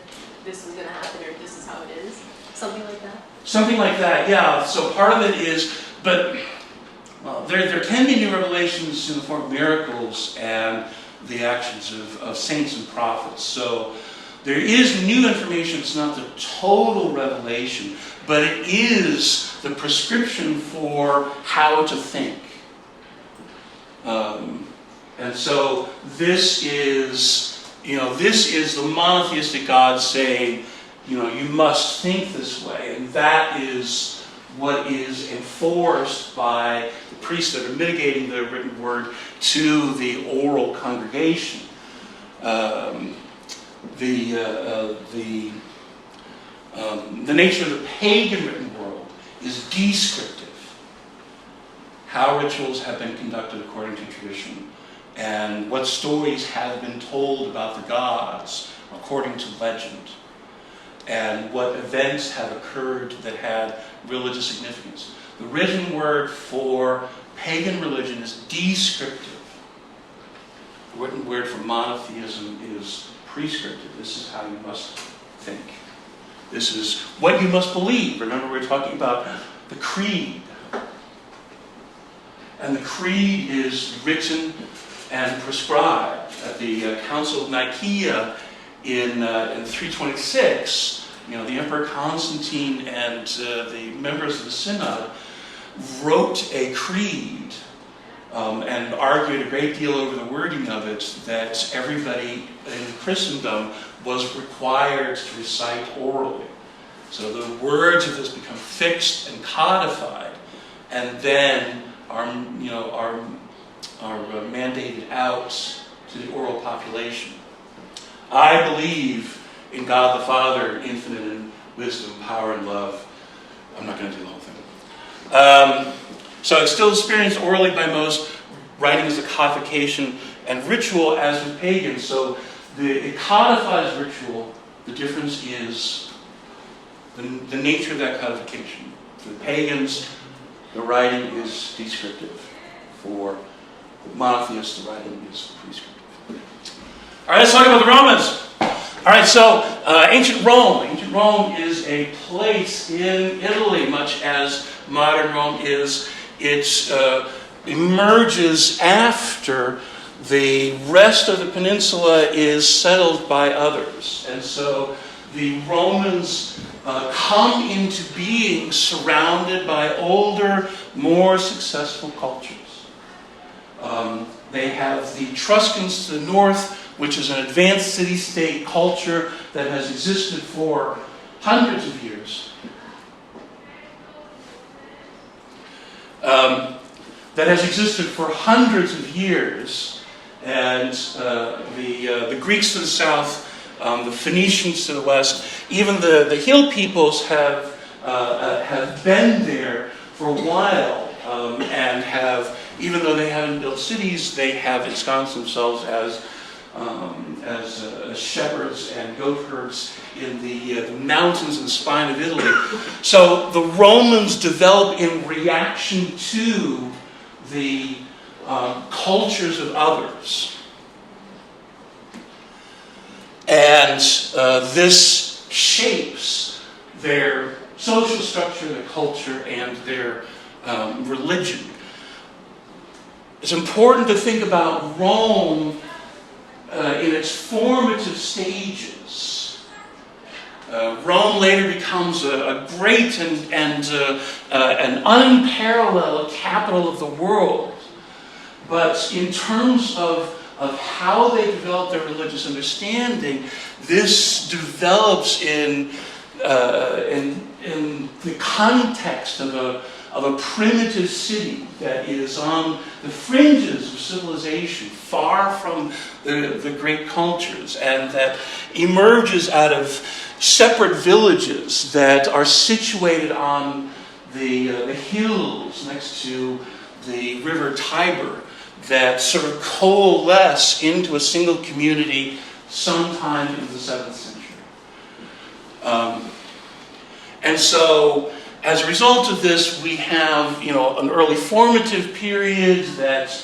this is going to happen or this is how it is? Something like that? Something like that, yeah. So part of it is, but there can be new revelations in the form of miracles and the actions of saints and prophets. So there is new information. It's not the total revelation, but it is the prescription for how to think. And so this is the monotheistic God saying, you must think this way, and that is what is enforced by the priests that are mitigating the written word to the oral congregation. The nature of the pagan written world is descriptive. How rituals have been conducted according to tradition, and what stories have been told about the gods according to legend, and what events have occurred that had religious significance. The written word for pagan religion is descriptive. The written word for monotheism is prescriptive. This is how you must think. This is what you must believe. Remember, we were talking about the creed. And the creed is written and prescribed. At the Council of Nicaea in 326, the Emperor Constantine and the members of the Synod wrote a creed and argued a great deal over the wording of it, that everybody in Christendom was required to recite orally. So the words of this become fixed and codified, and then are mandated out to the oral population. I believe in God the Father, infinite in wisdom, power, and love. I'm not going to do the whole thing. So it's still experienced orally by most. Writing is a codification, and ritual as with pagans. So it codifies ritual. The difference is the nature of that codification. For the pagans, the writing is descriptive. For the monotheists, the writing is prescriptive. All right, let's talk about the Romans. All right, so ancient Rome. Ancient Rome is a place in Italy, much as modern Rome is. It emerges after the rest of the peninsula is settled by others. And so the Romans come into being surrounded by older, more successful cultures. They have the Etruscans to the north, which is an advanced city-state culture that has existed for hundreds of years. And the Greeks to the south, the Phoenicians to the west, even the hill peoples have been there for a while, and have, even though they haven't built cities, they have ensconced themselves as shepherds and goat herds in the mountains and spine of Italy. So the Romans develop in reaction to the cultures of others. And this shapes their social structure, their culture, and their religion. It's important to think about Rome in its formative stages. Rome later becomes a great and an unparalleled capital of the world. But in terms of how they develop their religious understanding, this develops in the context of a primitive city that is on the fringes of civilization, far from the great cultures, and that emerges out of separate villages that are situated on the hills next to the river Tiber, that sort of coalesce into a single community sometime in the 7th century. And so, as a result of this, we have, an early formative period that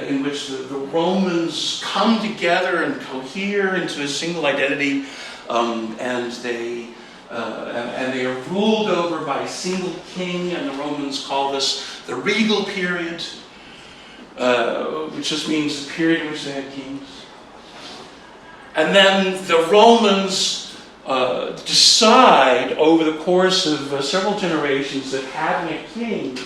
in which the Romans come together and cohere into a single identity, and they are ruled over by a single king, and the Romans call this the regal period, which just means the period in which they had kings. And then the Romans decide over the course of several generations that having a king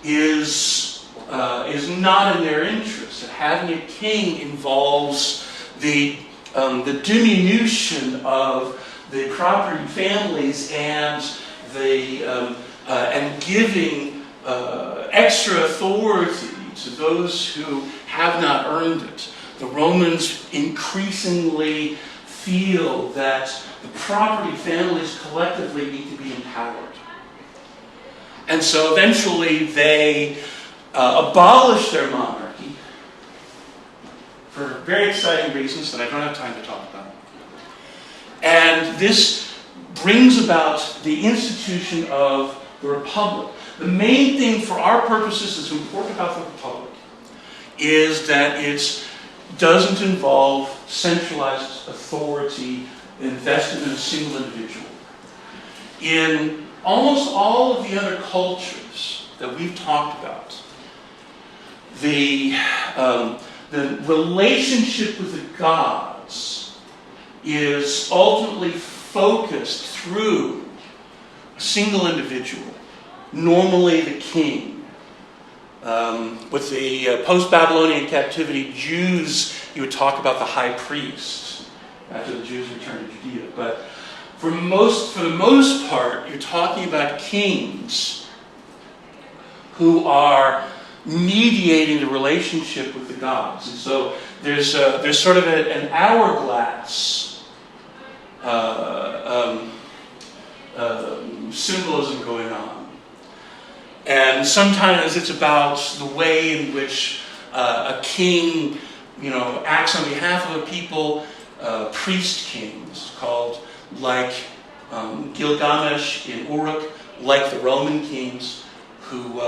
is not in their interest. That having a king involves the diminution of the property families and giving extra authority to those who have not earned it. The Romans increasingly feel that the property families collectively need to be empowered. And so eventually they abolish their monarchy for very exciting reasons that I don't have time to talk about. And this brings about the institution of the Republic. The main thing for our purposes that's important about the Republic is that it doesn't involve centralized authority invested in a single individual. In almost all of the other cultures that we've talked about, the relationship with the gods is ultimately focused through a single individual, normally the king. With the post-Babylonian captivity Jews, you would talk about the high priest after the Jews returned to Judea. But for the most part, you're talking about kings who are mediating the relationship with the gods. And so there's sort of an hourglass symbolism going on. And sometimes it's about the way in which a king, acts on behalf of a people. Priest kings, called like Gilgamesh in Uruk, like the Roman kings, who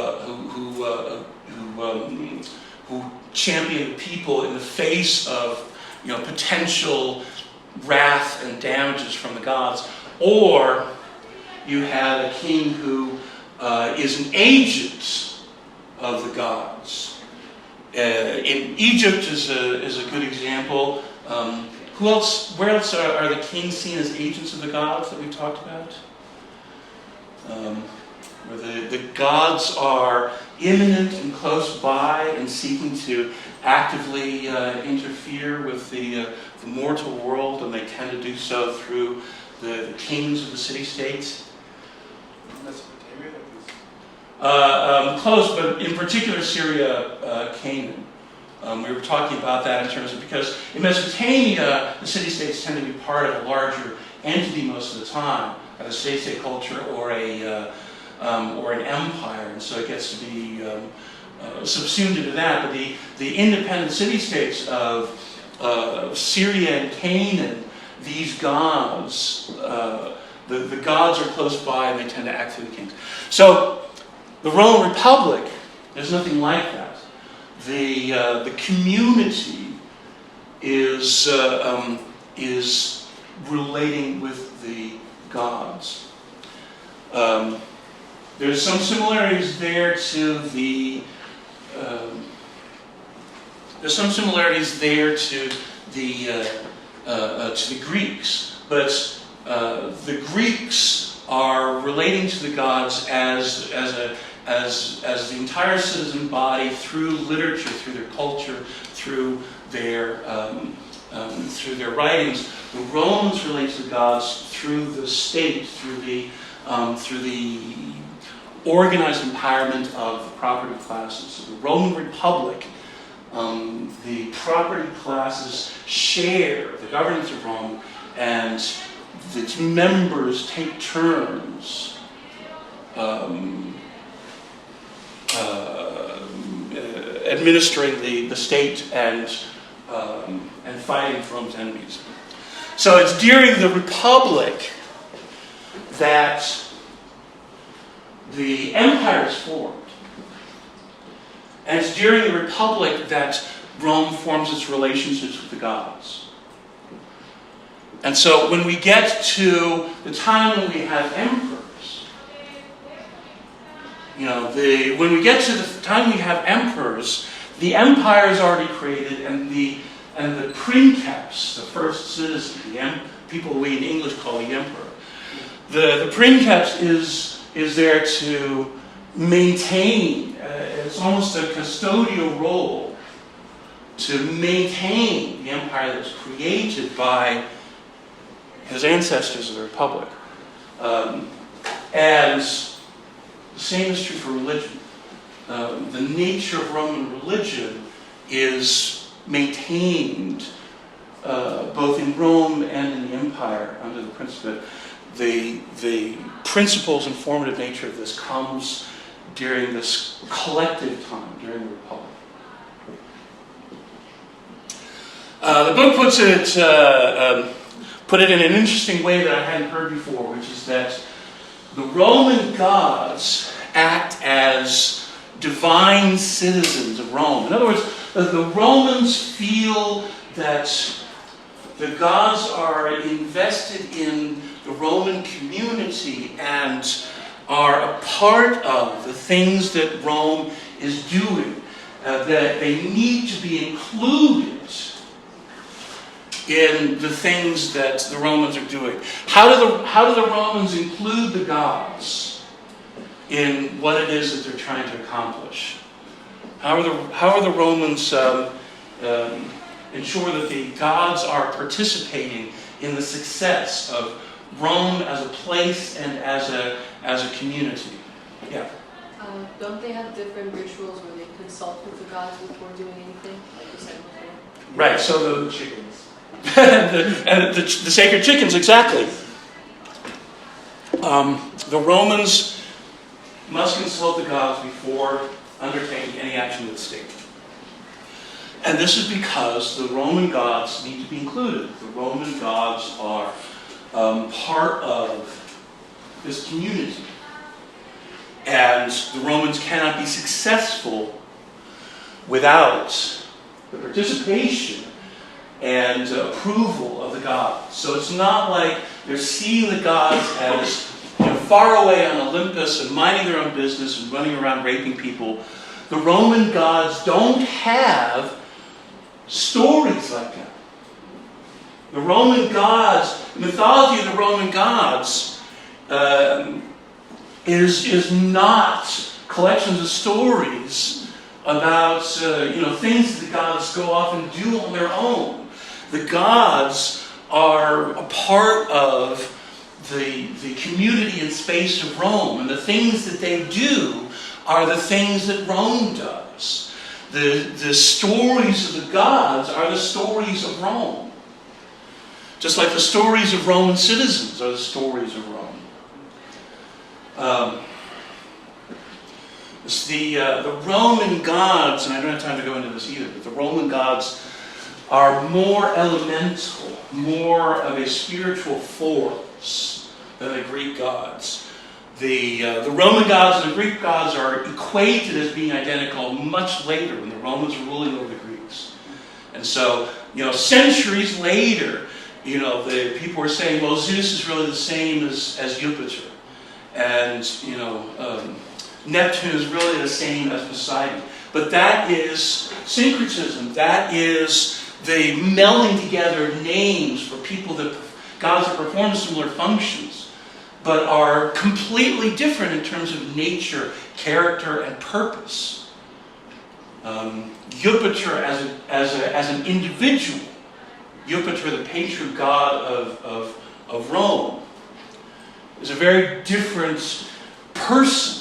champion the people in the face of potential wrath and damages from the gods. Or you had a king who is an agent of the gods. In Egypt is a good example. Where else are the kings seen as agents of the gods that we talked about? Where the gods are imminent and close by and seeking to actively interfere with the mortal world, and they tend to do so through the kings of the city-states. Close, but in particular Syria, Canaan. We were talking about that in terms of, because in Mesopotamia, the city-states tend to be part of a larger entity most of the time, a state-state culture or an empire, and so it gets to be subsumed into that. But the independent city-states of Syria and Canaan, these gods, the gods are close by and they tend to act through the kings. So the Roman Republic, there's nothing like that. The community is relating with the gods. There's some similarities there to the Greeks, but the Greeks are relating to the gods as the entire citizen body through literature, through their culture, through their writings. The Romans relate to the gods through the state, through the organized empowerment of the property classes. So the Roman Republic, the property classes share the governance of Rome, and its members take turns administering the state and fighting Rome's enemies. So it's during the Republic that the empire is formed. And it's during the Republic that Rome forms its relationships with the gods. And so when we get to the time when we have emperors, when we get to the time we have emperors, the empire is already created, and the princeps, the first citizen, people we in English call the emperor, the princeps is there to maintain. It's almost a custodial role to maintain the empire that was created by his ancestors of the Republic. And the same is true for religion. The nature of Roman religion is maintained both in Rome and in the empire under the Principate. The principles and formative nature of this comes during this collective time, during the Republic. The book put it in an interesting way that I hadn't heard before, which is that the Roman gods act as divine citizens of Rome. In other words, the Romans feel that the gods are invested in the Roman community and are a part of the things that Rome is doing, that they need to be included in the things that the Romans are doing. How do the Romans include the gods in what it is that they're trying to accomplish? How are the Romans ensure that the gods are participating in the success of Rome as a place and as a community? Yeah. Don't they have different rituals where they consult with the gods before doing anything, like you said before? Right. So The chickens. the sacred chickens, exactly. The Romans must consult the gods before undertaking any action with the state. And this is because the Roman gods need to be included. The Roman gods are part of this community. And the Romans cannot be successful without the participation and approval of the gods. So it's not like they're seeing the gods as far away on Olympus and minding their own business and running around raping people. The Roman gods don't have stories like that. The Roman gods, the mythology of the Roman gods is not collections of stories about things that the gods go off and do on their own. The gods are a part of the community and space of Rome, and the things that they do are the things that Rome does. The stories of the gods are the stories of Rome. Just like the stories of Roman citizens are the stories of Rome. The Roman gods, and I don't have time to go into this either, but the Roman gods are more elemental, more of a spiritual force than the Greek gods. The Roman gods and the Greek gods are equated as being identical much later when the Romans were ruling over the Greeks. And so, centuries later, the people were saying, well, Zeus is really the same as Jupiter. and Neptune is really the same as Poseidon. But that is syncretism. That is the melding together names for gods that perform similar functions, but are completely different in terms of nature, character, and purpose. Jupiter as an individual, Jupiter, the patron god of Rome, is a very different person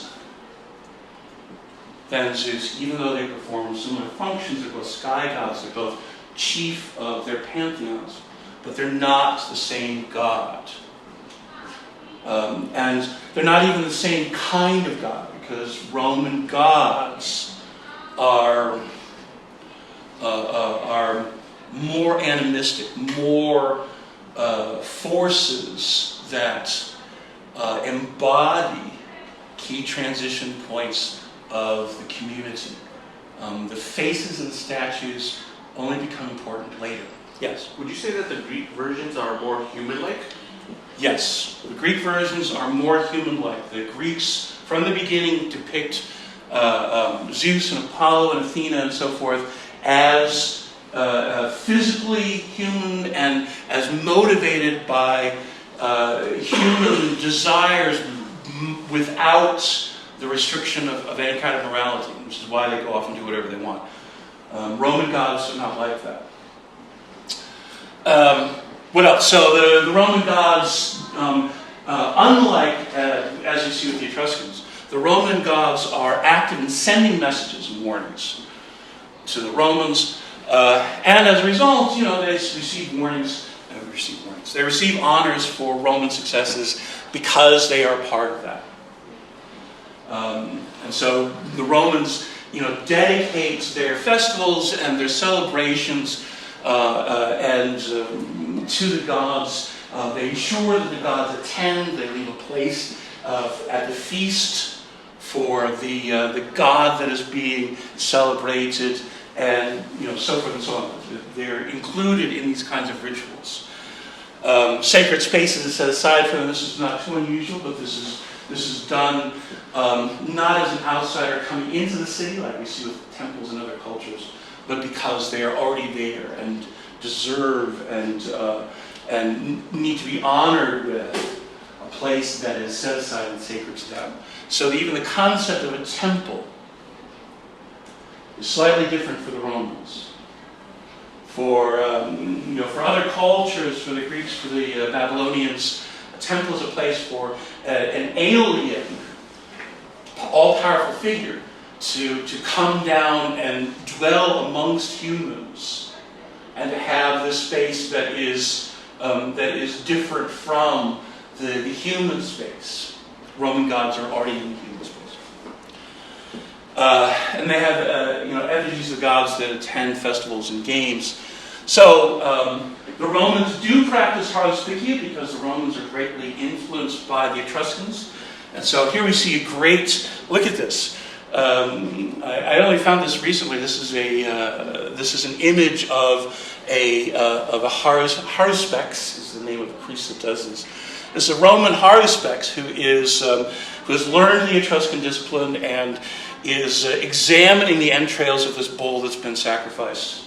than Zeus, even though they perform similar functions. They're both sky gods, they're both chief of their pantheons, but they're not the same god. And they're not even the same kind of god, because Roman gods are more animistic, more forces that embody key transition points of the community. The faces and the statues only become important later. Yes? Would you say that the Greek versions are more human-like? Yes. The Greek versions are more human-like. The Greeks, from the beginning, depict Zeus and Apollo and Athena and so forth as physically human and as motivated by human desires without the restriction of any kind of morality, which is why they go off and do whatever they want. Roman gods are not like that. What else? So the Roman gods, unlike, as you see with the Etruscans, the Roman gods are active in sending messages and warnings to the Romans, and as a result, they receive warnings. They receive honors for Roman successes because they are part of that. And so the Romans, dedicate their festivals and their celebrations to the gods. They ensure that the gods attend. They leave a place at the feast for the god that is being celebrated, and so forth and so on. They're included in these kinds of rituals. Sacred spaces are set aside for them. This is not too unusual, but this is done not as an outsider coming into the city, like we see with temples in other cultures, but because they are already there and deserve and need to be honored with a place that is set aside and sacred to them. So even the concept of a temple is slightly different for the Romans. For other cultures, for the Greeks, for the Babylonians, a temple is a place for an alien, all-powerful figure to come down and dwell amongst humans, and to have this space that is different from the human space. Roman gods are already in the human space, and they have effigies of gods that attend festivals and games. So the Romans do practice haruspicia because the Romans are greatly influenced by the Etruscans. And so here we see a great, look at this. I only found this recently. This is an image of a haruspex, is the name of the priest that does this. This is a Roman haruspex who has learned the Etruscan discipline and is examining the entrails of this bull that's been sacrificed.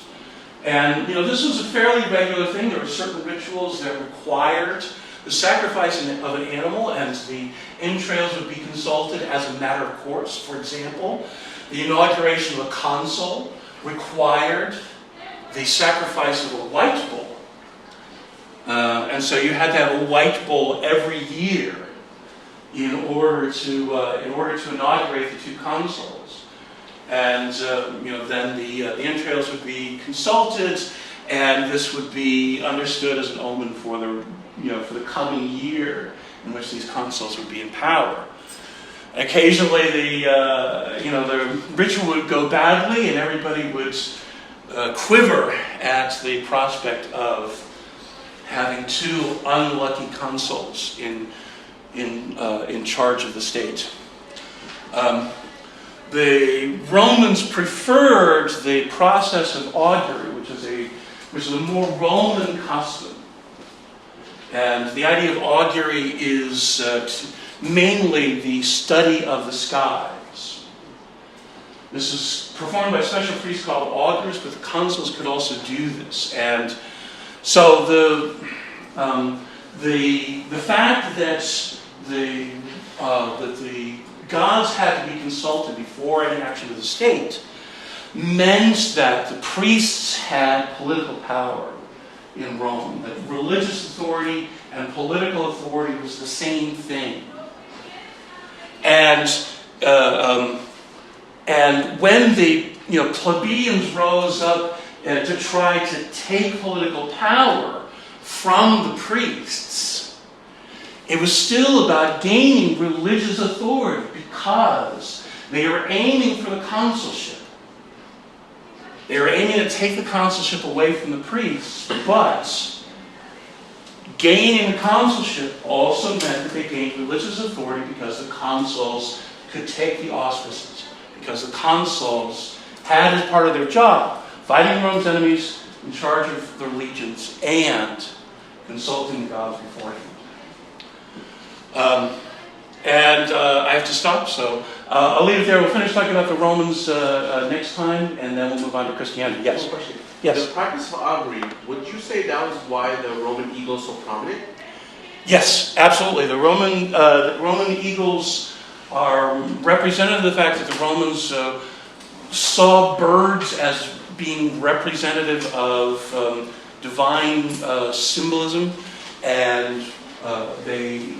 And this was a fairly regular thing. There were certain rituals that required the sacrifice of an animal, and the entrails would be consulted as a matter of course. For example, the inauguration of a consul required the sacrifice of a white bull. And so you had to have a white bull every year in order to inaugurate the two consuls. And then the entrails would be consulted, and this would be understood as an omen for the coming year in which these consuls would be in power. Occasionally, the ritual would go badly, and everybody would quiver at the prospect of having two unlucky consuls in charge of the state. The Romans preferred the process of augury, which is a more Roman custom. And the idea of augury is mainly the study of the skies. This is performed by special priests called augurs, but the consuls could also do this. And so the fact that the gods had to be consulted before any action of the state meant that the priests had political power in Rome, that religious authority and political authority was the same thing. And when the plebeians rose up to try to take political power from the priests, it was still about gaining religious authority because they were aiming for the consulship. They were aiming to take the consulship away from the priests, but gaining the consulship also meant that they gained religious authority because the consuls could take the auspices, because the consuls had as part of their job fighting Rome's enemies, in charge of their legions, and consulting the gods beforehand. I have to stop, so I'll leave it there. We'll finish talking about the Romans next time, and then we'll move on to Christianity. Yes? One question. Yes? The practice of augury, would you say that was why the Roman eagle is so prominent? Yes, absolutely. The Roman eagles are representative of the fact that the Romans saw birds as being representative of divine symbolism, and they,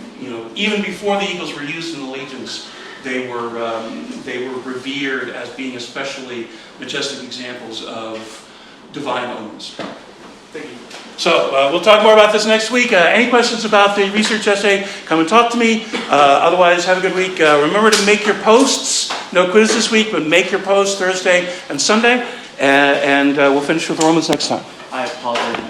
even before the eagles were used in the legions, they were revered as being especially majestic examples of divine omens. Thank you. So we'll talk more about this next week. Any questions about the research essay, come and talk to me. Otherwise, have a good week. Remember to make your posts. No quiz this week, but make your posts Thursday and Sunday. And we'll finish with the Romans next time. I apologize.